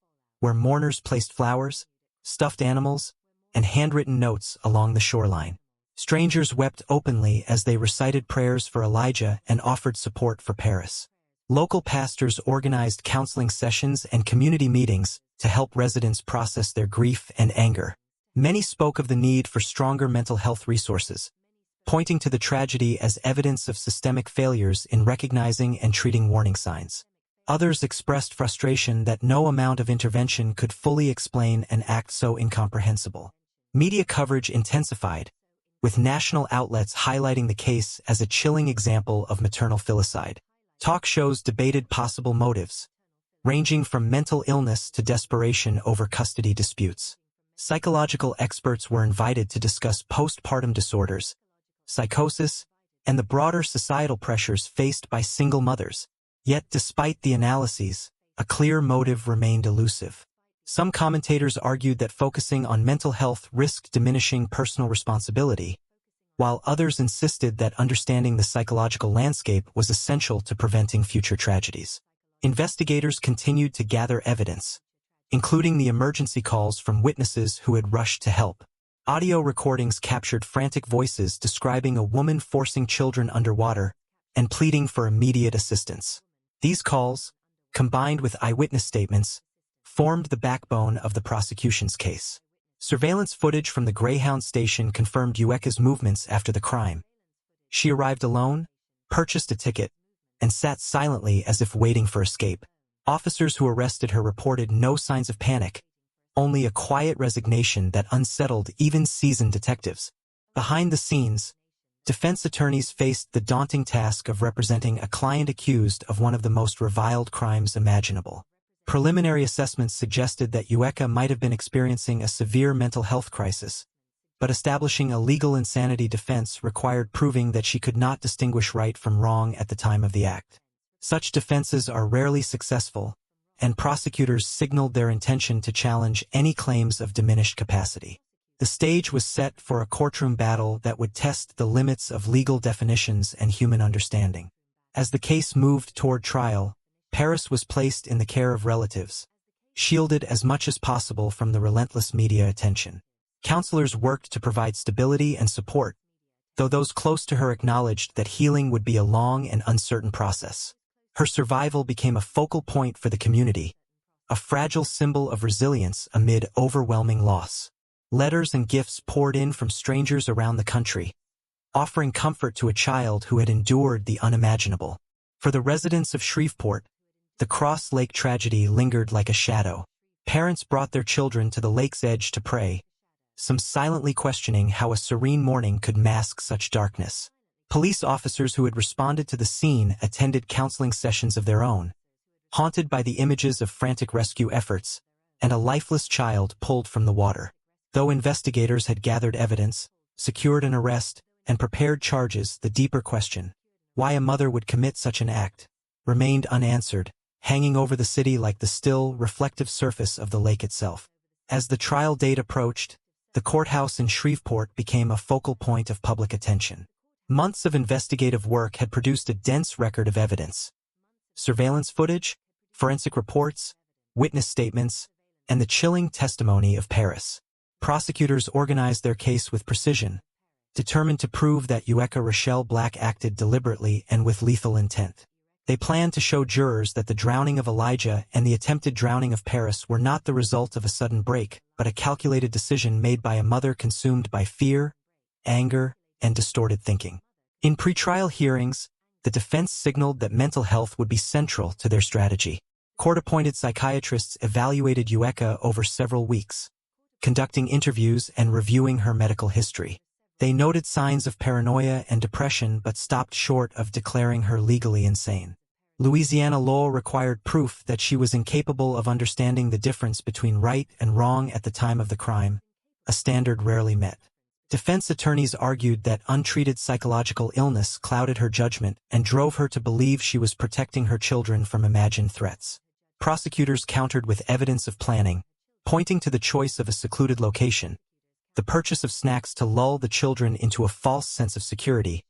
where mourners placed flowers, stuffed animals, and handwritten notes along the shoreline. Strangers wept openly as they recited prayers for Elijah and offered support for Paris. Local pastors organized counseling sessions and community meetings to help residents process their grief and anger. Many spoke of the need for stronger mental health resources, pointing to the tragedy as evidence of systemic failures in recognizing and treating warning signs. Others expressed frustration that no amount of intervention could fully explain an act so incomprehensible. Media coverage intensified, with national outlets highlighting the case as a chilling example of maternal filicide. Talk shows debated possible motives, ranging from mental illness to desperation over custody disputes. Psychological experts were invited to discuss postpartum disorders, psychosis, and the broader societal pressures faced by single mothers. Yet despite the analyses, a clear motive remained elusive. Some commentators argued that focusing on mental health risked diminishing personal responsibility, while others insisted that understanding the psychological landscape was essential to preventing future tragedies. Investigators continued to gather evidence, including the emergency calls from witnesses who had rushed to help. Audio recordings captured frantic voices describing a woman forcing children underwater and pleading for immediate assistance. These calls, combined with eyewitness statements, formed the backbone of the prosecution's case. Surveillance footage from the Greyhound station confirmed Ureka's movements after the crime. She arrived alone, purchased a ticket, and sat silently as if waiting for escape. Officers who arrested her reported no signs of panic, only a quiet resignation that unsettled even seasoned detectives. Behind the scenes, defense attorneys faced the daunting task of representing a client accused of one of the most reviled crimes imaginable. Preliminary assessments suggested that Ureka might have been experiencing a severe mental health crisis, but establishing a legal insanity defense required proving that she could not distinguish right from wrong at the time of the act. Such defenses are rarely successful, and prosecutors signaled their intention to challenge any claims of diminished capacity. The stage was set for a courtroom battle that would test the limits of legal definitions and human understanding. As the case moved toward trial, Paris was placed in the care of relatives, shielded as much as possible from the relentless media attention. Counselors worked to provide stability and support, though those close to her acknowledged that healing would be a long and uncertain process. Her survival became a focal point for the community, a fragile symbol of resilience amid overwhelming loss. Letters and gifts poured in from strangers around the country, offering comfort to a child who had endured the unimaginable. For the residents of Shreveport, the Cross Lake tragedy lingered like a shadow. Parents brought their children to the lake's edge to pray, some silently questioning how a serene morning could mask such darkness. Police officers who had responded to the scene attended counseling sessions of their own, haunted by the images of frantic rescue efforts and a lifeless child pulled from the water. Though investigators had gathered evidence, secured an arrest, and prepared charges, the deeper question, why a mother would commit such an act, remained unanswered, hanging over the city like the still, reflective surface of the lake itself. As the trial date approached, the courthouse in Shreveport became a focal point of public attention. Months of investigative work had produced a dense record of evidence. Surveillance footage, forensic reports, witness statements, and the chilling testimony of Paris. Prosecutors organized their case with precision, determined to prove that Ureka Rochelle Black acted deliberately and with lethal intent. They planned to show jurors that the drowning of Elijah and the attempted drowning of Paris were not the result of a sudden break, but a calculated decision made by a mother consumed by fear, anger, and distorted thinking. In pretrial hearings, the defense signaled that mental health would be central to their strategy. Court-appointed psychiatrists evaluated Ureka over several weeks, conducting interviews and reviewing her medical history. They noted signs of paranoia and depression but stopped short of declaring her legally insane. Louisiana law required proof that she was incapable of understanding the difference between right and wrong at the time of the crime, a standard rarely met. Defense attorneys argued that untreated psychological illness clouded her judgment and drove her to believe she was protecting her children from imagined threats. Prosecutors countered with evidence of planning, pointing to the choice of a secluded location, the purchase of snacks to lull the children into a false sense of security,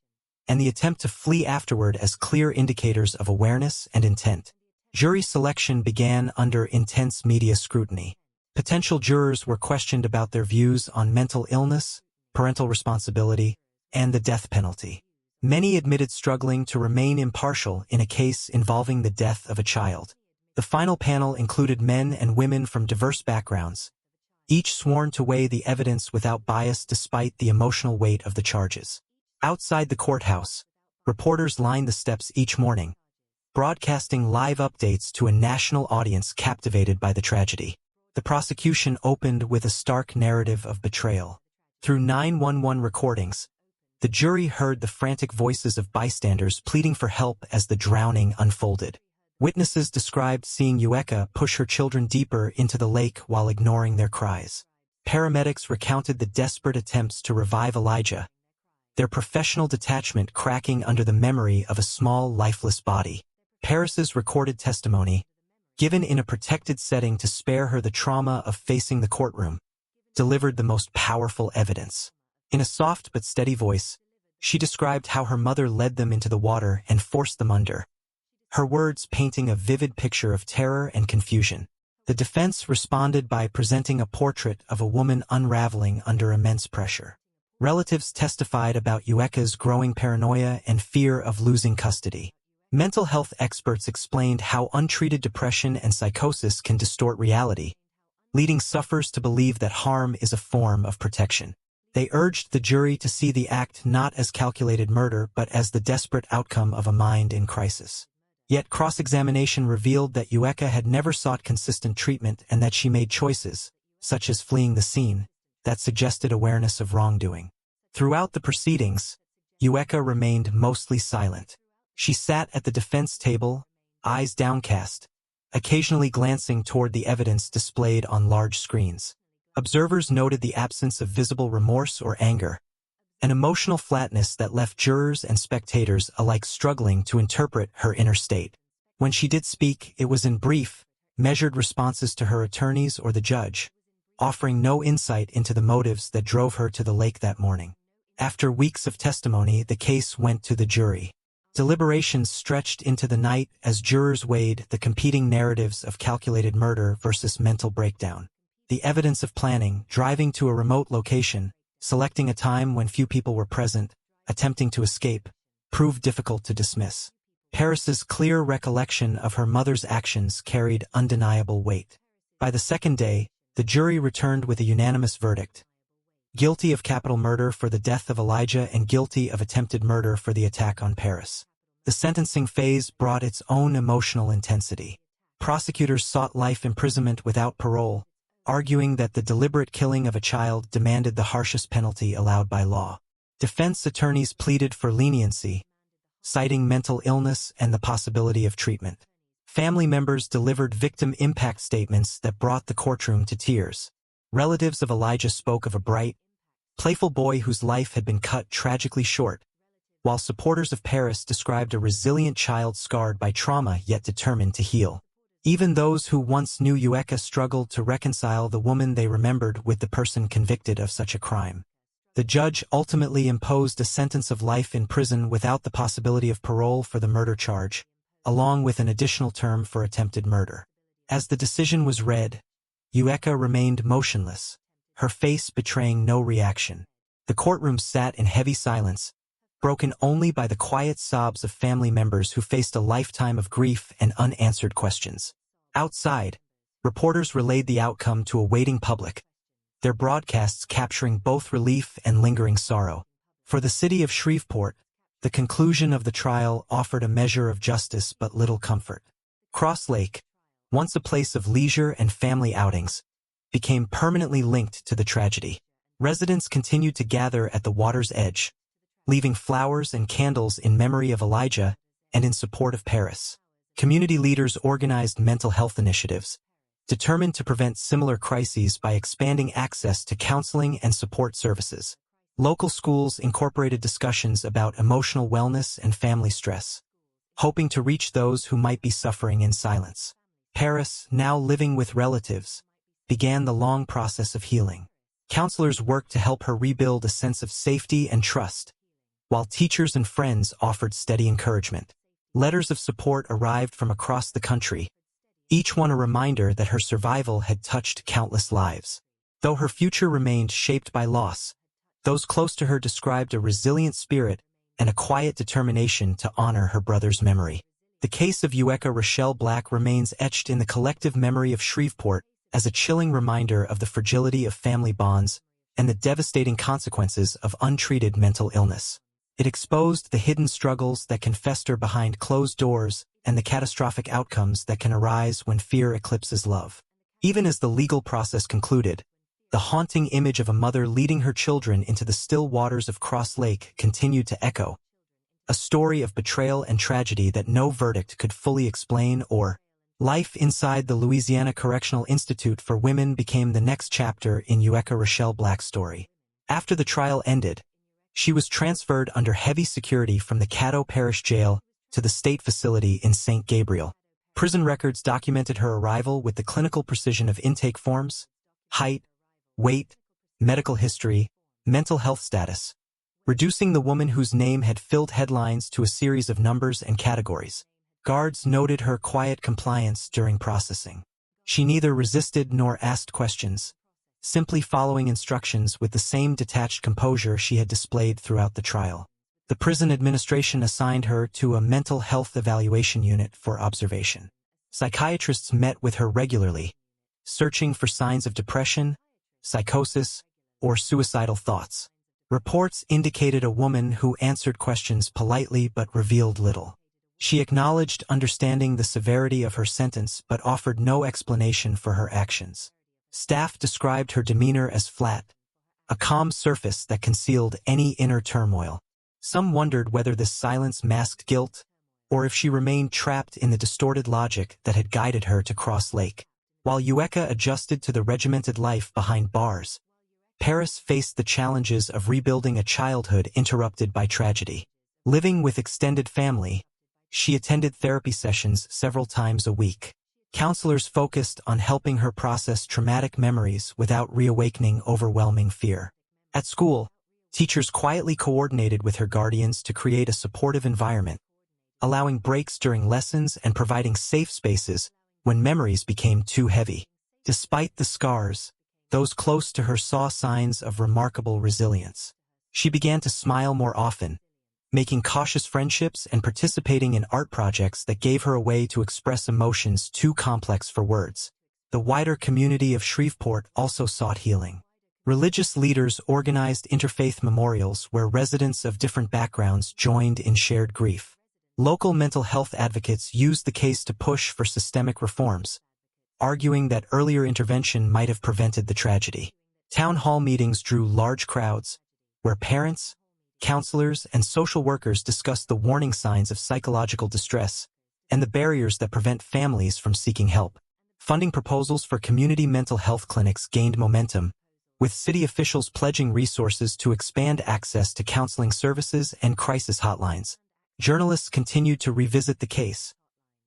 and the attempt to flee afterward as clear indicators of awareness and intent. Jury selection began under intense media scrutiny. Potential jurors were questioned about their views on mental illness, parental responsibility, and the death penalty. Many admitted struggling to remain impartial in a case involving the death of a child. The final panel included men and women from diverse backgrounds, each sworn to weigh the evidence without bias despite the emotional weight of the charges. Outside the courthouse, reporters lined the steps each morning, broadcasting live updates to a national audience captivated by the tragedy. The prosecution opened with a stark narrative of betrayal. Through 911 recordings, the jury heard the frantic voices of bystanders pleading for help as the drowning unfolded. Witnesses described seeing Ureka push her children deeper into the lake while ignoring their cries. Paramedics recounted the desperate attempts to revive Elijah, their professional detachment cracking under the memory of a small, lifeless body. Paris's recorded testimony, given in a protected setting to spare her the trauma of facing the courtroom, delivered the most powerful evidence. In a soft but steady voice, she described how her mother led them into the water and forced them under, her words painting a vivid picture of terror and confusion. The defense responded by presenting a portrait of a woman unraveling under immense pressure. Relatives testified about Ureka's growing paranoia and fear of losing custody. Mental health experts explained how untreated depression and psychosis can distort reality, leading sufferers to believe that harm is a form of protection. They urged the jury to see the act not as calculated murder but as the desperate outcome of a mind in crisis. Yet cross-examination revealed that Ureka had never sought consistent treatment and that she made choices, such as fleeing the scene, that suggested awareness of wrongdoing. Throughout the proceedings, Ureka remained mostly silent. She sat at the defense table, eyes downcast, occasionally glancing toward the evidence displayed on large screens. Observers noted the absence of visible remorse or anger, an emotional flatness that left jurors and spectators alike struggling to interpret her inner state. When she did speak, it was in brief, measured responses to her attorneys or the judge, offering no insight into the motives that drove her to the lake that morning. After weeks of testimony, the case went to the jury. Deliberations stretched into the night as jurors weighed the competing narratives of calculated murder versus mental breakdown. The evidence of planning, driving to a remote location, selecting a time when few people were present, attempting to escape, proved difficult to dismiss. Paris's clear recollection of her mother's actions carried undeniable weight. By the second day, the jury returned with a unanimous verdict: guilty of capital murder for the death of Elijah and guilty of attempted murder for the attack on Paris. The sentencing phase brought its own emotional intensity. Prosecutors sought life imprisonment without parole, arguing that the deliberate killing of a child demanded the harshest penalty allowed by law. Defense attorneys pleaded for leniency, citing mental illness and the possibility of treatment. Family members delivered victim impact statements that brought the courtroom to tears. Relatives of Elijah spoke of a bright, playful boy whose life had been cut tragically short, while supporters of Paris described a resilient child scarred by trauma yet determined to heal. Even those who once knew Ureka struggled to reconcile the woman they remembered with the person convicted of such a crime. The judge ultimately imposed a sentence of life in prison without the possibility of parole for the murder charge, along with an additional term for attempted murder. As the decision was read, Ureka remained motionless, her face betraying no reaction. The courtroom sat in heavy silence, broken only by the quiet sobs of family members who faced a lifetime of grief and unanswered questions. Outside, reporters relayed the outcome to a waiting public, their broadcasts capturing both relief and lingering sorrow. For the city of Shreveport, the conclusion of the trial offered a measure of justice but little comfort. Cross Lake, once a place of leisure and family outings, became permanently linked to the tragedy. Residents continued to gather at the water's edge, leaving flowers and candles in memory of Elijah and in support of Paris. Community leaders organized mental health initiatives, determined to prevent similar crises by expanding access to counseling and support services. Local schools incorporated discussions about emotional wellness and family stress, hoping to reach those who might be suffering in silence. Paris, now living with relatives, began the long process of healing. Counselors worked to help her rebuild a sense of safety and trust, while teachers and friends offered steady encouragement. Letters of support arrived from across the country, each one a reminder that her survival had touched countless lives. Though her future remained shaped by loss, those close to her described a resilient spirit and a quiet determination to honor her brother's memory. The case of Ureka Rochelle Black remains etched in the collective memory of Shreveport as a chilling reminder of the fragility of family bonds and the devastating consequences of untreated mental illness. It exposed the hidden struggles that can fester behind closed doors and the catastrophic outcomes that can arise when fear eclipses love. Even as the legal process concluded, the haunting image of a mother leading her children into the still waters of Cross Lake continued to echo, a story of betrayal and tragedy that no verdict could fully explain or. Life inside the Louisiana Correctional Institute for Women became the next chapter in Ureka Rochelle Black's story. After the trial ended, she was transferred under heavy security from the Caddo Parish Jail to the state facility in St. Gabriel. Prison records documented her arrival with the clinical precision of intake forms, height, weight, medical history, mental health status, reducing the woman whose name had filled headlines to a series of numbers and categories. Guards noted her quiet compliance during processing. She neither resisted nor asked questions, simply following instructions with the same detached composure she had displayed throughout the trial. The prison administration assigned her to a mental health evaluation unit for observation. Psychiatrists met with her regularly, searching for signs of depression, psychosis, or suicidal thoughts. Reports indicated a woman who answered questions politely but revealed little. She acknowledged understanding the severity of her sentence but offered no explanation for her actions. Staff described her demeanor as flat, a calm surface that concealed any inner turmoil. Some wondered whether this silence masked guilt, or if she remained trapped in the distorted logic that had guided her to Cross Lake. While Ureka adjusted to the regimented life behind bars, Paris faced the challenges of rebuilding a childhood interrupted by tragedy. Living with extended family, she attended therapy sessions several times a week. Counselors focused on helping her process traumatic memories without reawakening overwhelming fear. At school, teachers quietly coordinated with her guardians to create a supportive environment, allowing breaks during lessons and providing safe spaces when memories became too heavy. Despite the scars, those close to her saw signs of remarkable resilience. She began to smile more often, making cautious friendships and participating in art projects that gave her a way to express emotions too complex for words. The wider community of Shreveport also sought healing. Religious leaders organized interfaith memorials where residents of different backgrounds joined in shared grief. Local mental health advocates used the case to push for systemic reforms, arguing that earlier intervention might have prevented the tragedy. Town hall meetings drew large crowds, where parents, counselors, and social workers discussed the warning signs of psychological distress and the barriers that prevent families from seeking help. Funding proposals for community mental health clinics gained momentum, with city officials pledging resources to expand access to counseling services and crisis hotlines. Journalists continued to revisit the case,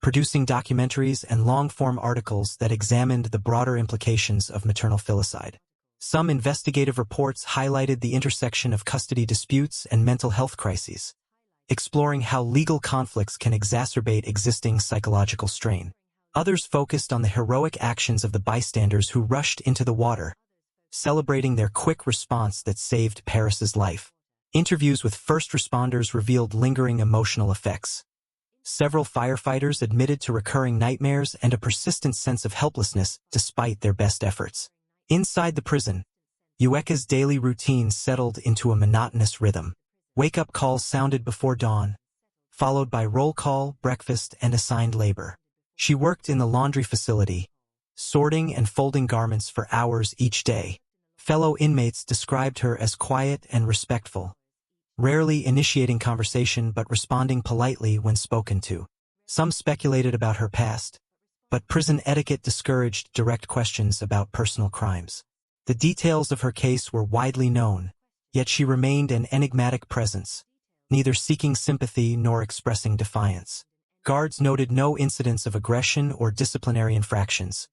producing documentaries and long-form articles that examined the broader implications of maternal filicide. Some investigative reports highlighted the intersection of custody disputes and mental health crises, exploring how legal conflicts can exacerbate existing psychological strain. Others focused on the heroic actions of the bystanders who rushed into the water, celebrating their quick response that saved Paris's life. Interviews with first responders revealed lingering emotional effects. Several firefighters admitted to recurring nightmares and a persistent sense of helplessness despite their best efforts. Inside the prison, Ureka's daily routine settled into a monotonous rhythm. Wake-up calls sounded before dawn, followed by roll call, breakfast, and assigned labor. She worked in the laundry facility, sorting and folding garments for hours each day. Fellow inmates described her as quiet and respectful, rarely initiating conversation but responding politely when spoken to. Some speculated about her past, but prison etiquette discouraged direct questions about personal crimes. The details of her case were widely known, yet she remained an enigmatic presence, neither seeking sympathy nor expressing defiance. Guards noted no incidents of aggression or disciplinary infractions,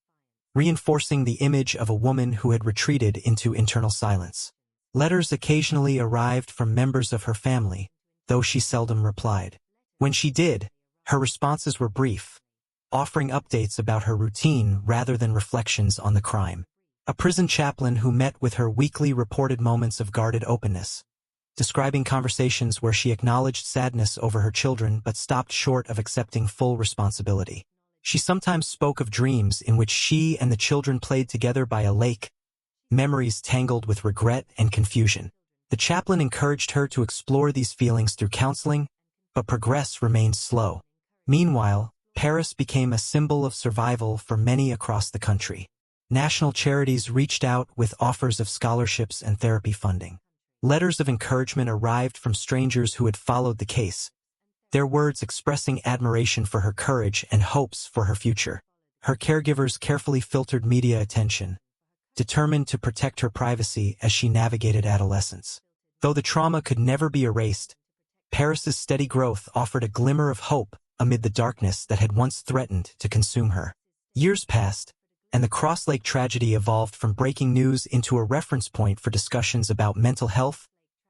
reinforcing the image of a woman who had retreated into internal silence. Letters occasionally arrived from members of her family, though she seldom replied. When she did, her responses were brief, offering updates about her routine rather than reflections on the crime. A prison chaplain who met with her weekly reported moments of guarded openness, describing conversations where she acknowledged sadness over her children but stopped short of accepting full responsibility. She sometimes spoke of dreams in which she and the children played together by a lake, memories tangled with regret and confusion. The chaplain encouraged her to explore these feelings through counseling, but progress remained slow. Meanwhile, Paris became a symbol of survival for many across the country. National charities reached out with offers of scholarships and therapy funding. Letters of encouragement arrived from strangers who had followed the case, their words expressing admiration for her courage and hopes for her future. Her caregivers carefully filtered media attention, determined to protect her privacy as she navigated adolescence. Though the trauma could never be erased, Paris's steady growth offered a glimmer of hope amid the darkness that had once threatened to consume her. Years passed, and the Cross Lake tragedy evolved from breaking news into a reference point for discussions about mental health,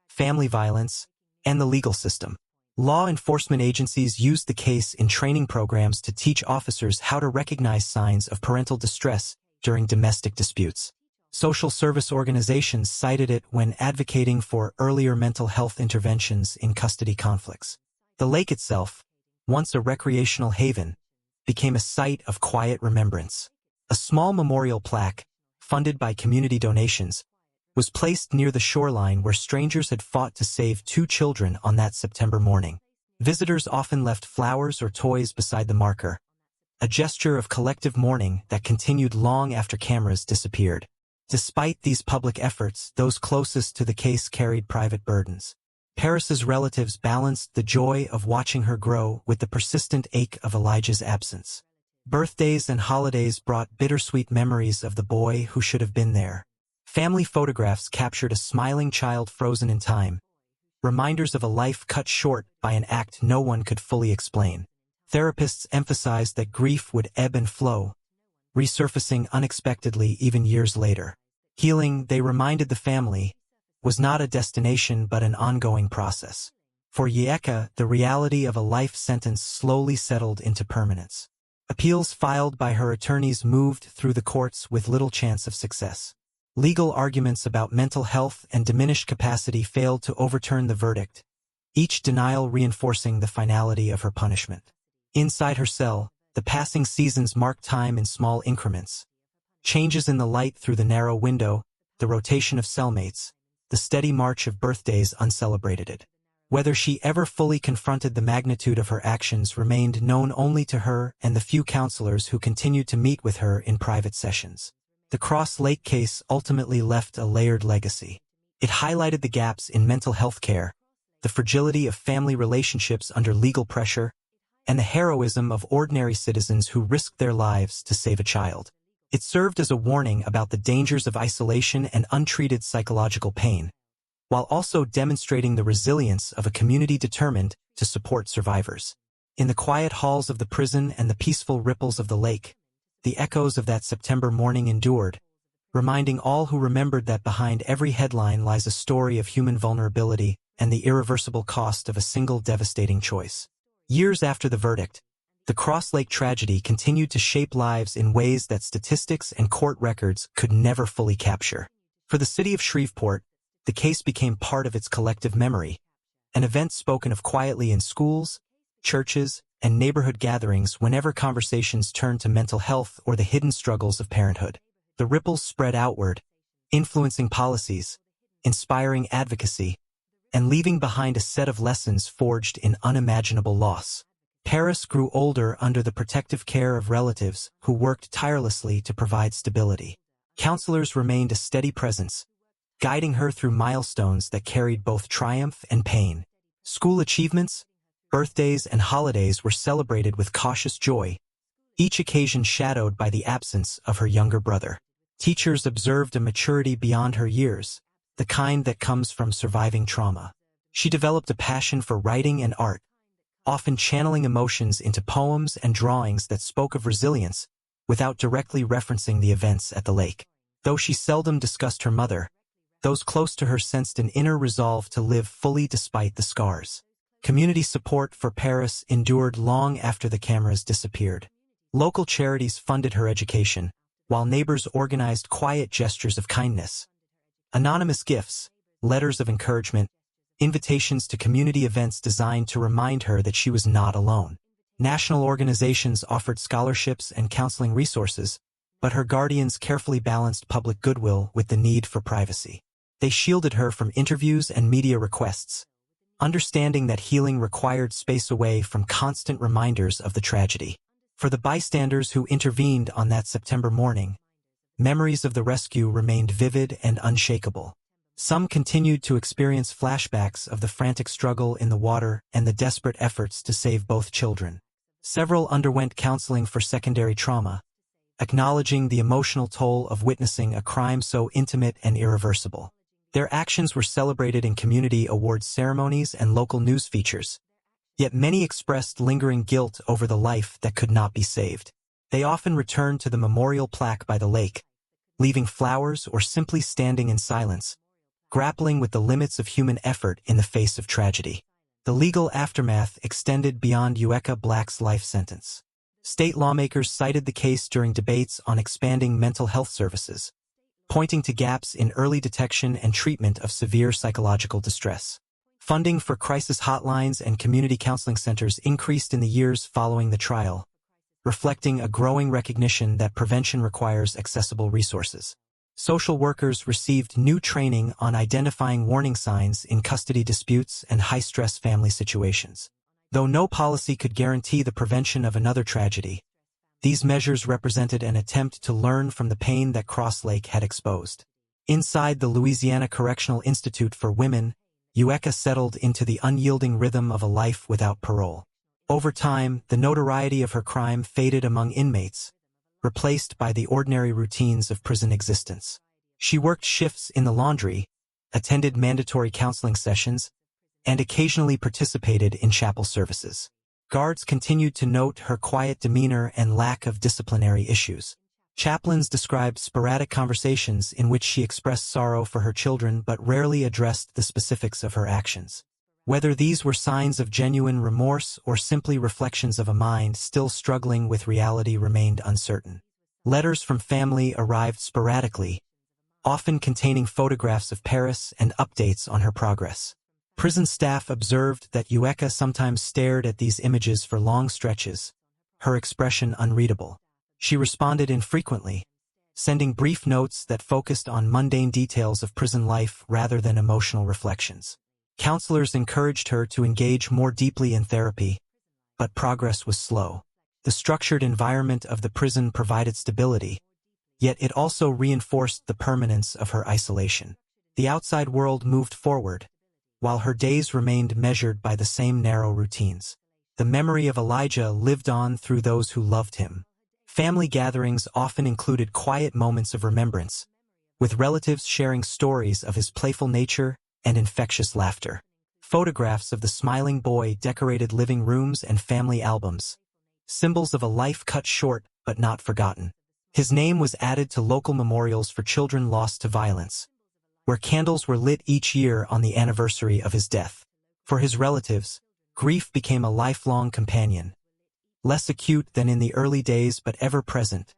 family violence, and the legal system. Law enforcement agencies used the case in training programs to teach officers how to recognize signs of parental distress during domestic disputes. Social service organizations cited it when advocating for earlier mental health interventions in custody conflicts. The lake itself, once a recreational haven, became a site of quiet remembrance. A small memorial plaque, funded by community donations, was placed near the shoreline where strangers had fought to save 2 children on that September morning. Visitors often left flowers or toys beside the marker, a gesture of collective mourning that continued long after cameras disappeared. Despite these public efforts, those closest to the case carried private burdens. Paris's relatives balanced the joy of watching her grow with the persistent ache of Elijah's absence. Birthdays and holidays brought bittersweet memories of the boy who should have been there. Family photographs captured a smiling child frozen in time, reminders of a life cut short by an act no one could fully explain. Therapists emphasized that grief would ebb and flow, resurfacing unexpectedly even years later. Healing, they reminded the family, was not a destination but an ongoing process. For Ureka, the reality of a life sentence slowly settled into permanence. Appeals filed by her attorneys moved through the courts with little chance of success. Legal arguments about mental health and diminished capacity failed to overturn the verdict, each denial reinforcing the finality of her punishment. Inside her cell, the passing seasons marked time in small increments. Changes in the light through the narrow window, the rotation of cellmates, the steady march of birthdays uncelebrated it. Whether she ever fully confronted the magnitude of her actions remained known only to her and the few counselors who continued to meet with her in private sessions. The Cross Lake case ultimately left a layered legacy. It highlighted the gaps in mental health care, the fragility of family relationships under legal pressure, and the heroism of ordinary citizens who risked their lives to save a child. It served as a warning about the dangers of isolation and untreated psychological pain, while also demonstrating the resilience of a community determined to support survivors. In the quiet halls of the prison and the peaceful ripples of the lake, the echoes of that September morning endured, reminding all who remembered that behind every headline lies a story of human vulnerability and the irreversible cost of a single devastating choice. Years after the verdict, the Cross Lake tragedy continued to shape lives in ways that statistics and court records could never fully capture. For the city of Shreveport, the case became part of its collective memory, an event spoken of quietly in schools, churches, and neighborhood gatherings whenever conversations turned to mental health or the hidden struggles of parenthood. The ripples spread outward, influencing policies, inspiring advocacy, and leaving behind a set of lessons forged in unimaginable loss. Paris grew older under the protective care of relatives who worked tirelessly to provide stability. Counselors remained a steady presence, guiding her through milestones that carried both triumph and pain. School achievements, birthdays, and holidays were celebrated with cautious joy, each occasion shadowed by the absence of her younger brother. Teachers observed a maturity beyond her years, the kind that comes from surviving trauma. She developed a passion for writing and art, often channeling emotions into poems and drawings that spoke of resilience without directly referencing the events at the lake. Though she seldom discussed her mother, those close to her sensed an inner resolve to live fully despite the scars. Community support for Paris endured long after the cameras disappeared. Local charities funded her education, while neighbors organized quiet gestures of kindness. Anonymous gifts, letters of encouragement, invitations to community events designed to remind her that she was not alone. National organizations offered scholarships and counseling resources, but her guardians carefully balanced public goodwill with the need for privacy. They shielded her from interviews and media requests, understanding that healing required space away from constant reminders of the tragedy. For the bystanders who intervened on that September morning, memories of the rescue remained vivid and unshakable. Some continued to experience flashbacks of the frantic struggle in the water and the desperate efforts to save both children. Several underwent counseling for secondary trauma, acknowledging the emotional toll of witnessing a crime so intimate and irreversible. Their actions were celebrated in community awards ceremonies and local news features. Yet many expressed lingering guilt over the life that could not be saved. They often returned to the memorial plaque by the lake, leaving flowers or simply standing in silence, grappling with the limits of human effort in the face of tragedy. The legal aftermath extended beyond Ureka Black's life sentence. State lawmakers cited the case during debates on expanding mental health services, pointing to gaps in early detection and treatment of severe psychological distress. Funding for crisis hotlines and community counseling centers increased in the years following the trial, reflecting a growing recognition that prevention requires accessible resources. Social workers received new training on identifying warning signs in custody disputes and high-stress family situations. Though no policy could guarantee the prevention of another tragedy, these measures represented an attempt to learn from the pain that Cross Lake had exposed. Inside the Louisiana Correctional Institute for Women, Ureka settled into the unyielding rhythm of a life without parole. Over time, the notoriety of her crime faded among inmates, replaced by the ordinary routines of prison existence. She worked shifts in the laundry, attended mandatory counseling sessions, and occasionally participated in chapel services. Guards continued to note her quiet demeanor and lack of disciplinary issues. Chaplains described sporadic conversations in which she expressed sorrow for her children but rarely addressed the specifics of her actions. Whether these were signs of genuine remorse or simply reflections of a mind still struggling with reality remained uncertain. Letters from family arrived sporadically, often containing photographs of Paris and updates on her progress. Prison staff observed that Ureka sometimes stared at these images for long stretches, her expression unreadable. She responded infrequently, sending brief notes that focused on mundane details of prison life rather than emotional reflections. Counselors encouraged her to engage more deeply in therapy, but progress was slow. The structured environment of the prison provided stability, yet it also reinforced the permanence of her isolation. The outside world moved forward, while her days remained measured by the same narrow routines. The memory of Elijah lived on through those who loved him. Family gatherings often included quiet moments of remembrance, with relatives sharing stories of his playful nature and infectious laughter. Photographs of the smiling boy decorated living rooms and family albums, symbols of a life cut short but not forgotten. His name was added to local memorials for children lost to violence, where candles were lit each year on the anniversary of his death. For his relatives, grief became a lifelong companion, less acute than in the early days but ever present,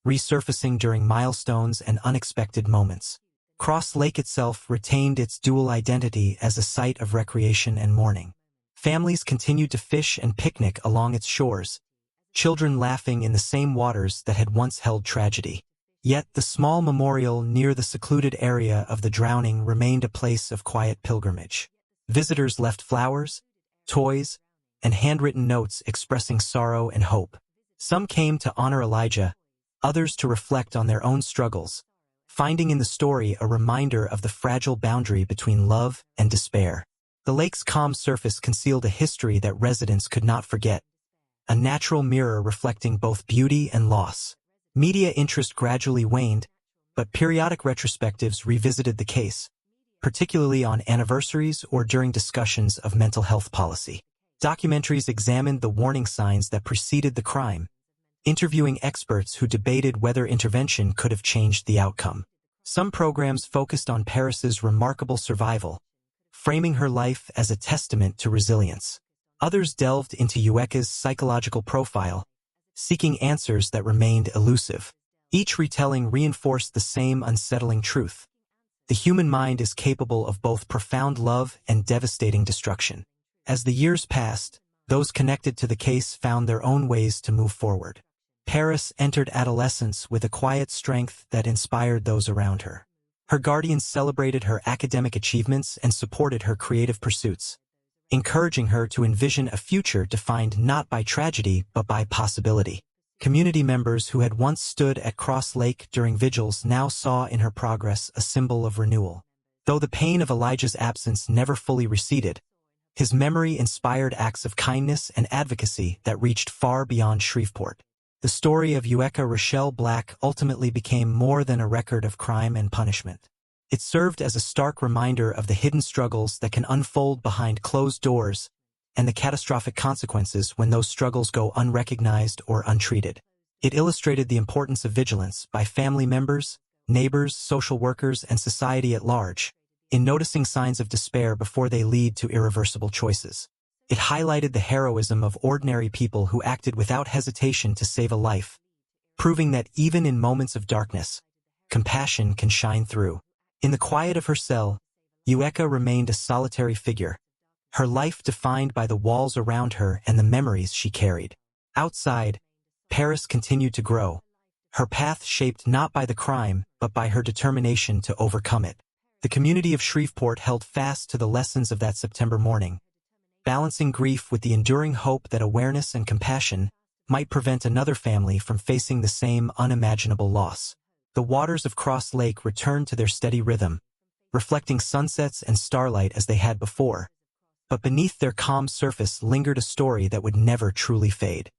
resurfacing during milestones and unexpected moments. Cross Lake itself retained its dual identity as a site of recreation and mourning. Families continued to fish and picnic along its shores, children laughing in the same waters that had once held tragedy. Yet the small memorial near the secluded area of the drowning remained a place of quiet pilgrimage. Visitors left flowers, toys, and handwritten notes expressing sorrow and hope. Some came to honor Elijah, others to reflect on their own struggles, finding in the story a reminder of the fragile boundary between love and despair. The lake's calm surface concealed a history that residents could not forget, a natural mirror reflecting both beauty and loss. Media interest gradually waned, but periodic retrospectives revisited the case, particularly on anniversaries or during discussions of mental health policy. Documentaries examined the warning signs that preceded the crime, interviewing experts who debated whether intervention could have changed the outcome. Some programs focused on Paris's remarkable survival, framing her life as a testament to resilience. Others delved into Ureka's psychological profile, seeking answers that remained elusive. Each retelling reinforced the same unsettling truth. The human mind is capable of both profound love and devastating destruction. As the years passed, those connected to the case found their own ways to move forward. Paris entered adolescence with a quiet strength that inspired those around her. Her guardians celebrated her academic achievements and supported her creative pursuits, encouraging her to envision a future defined not by tragedy but by possibility. Community members who had once stood at Cross Lake during vigils now saw in her progress a symbol of renewal. Though the pain of Elijah's absence never fully receded, his memory inspired acts of kindness and advocacy that reached far beyond Shreveport. The story of Ureka Rochelle Black ultimately became more than a record of crime and punishment. It served as a stark reminder of the hidden struggles that can unfold behind closed doors and the catastrophic consequences when those struggles go unrecognized or untreated. It illustrated the importance of vigilance by family members, neighbors, social workers, and society at large, in noticing signs of despair before they lead to irreversible choices. It highlighted the heroism of ordinary people who acted without hesitation to save a life, proving that even in moments of darkness, compassion can shine through. In the quiet of her cell, Ureka remained a solitary figure, her life defined by the walls around her and the memories she carried. Outside, Paris continued to grow, her path shaped not by the crime but by her determination to overcome it. The community of Shreveport held fast to the lessons of that September morning, balancing grief with the enduring hope that awareness and compassion might prevent another family from facing the same unimaginable loss. The waters of Cross Lake returned to their steady rhythm, reflecting sunsets and starlight as they had before, but beneath their calm surface lingered a story that would never truly fade.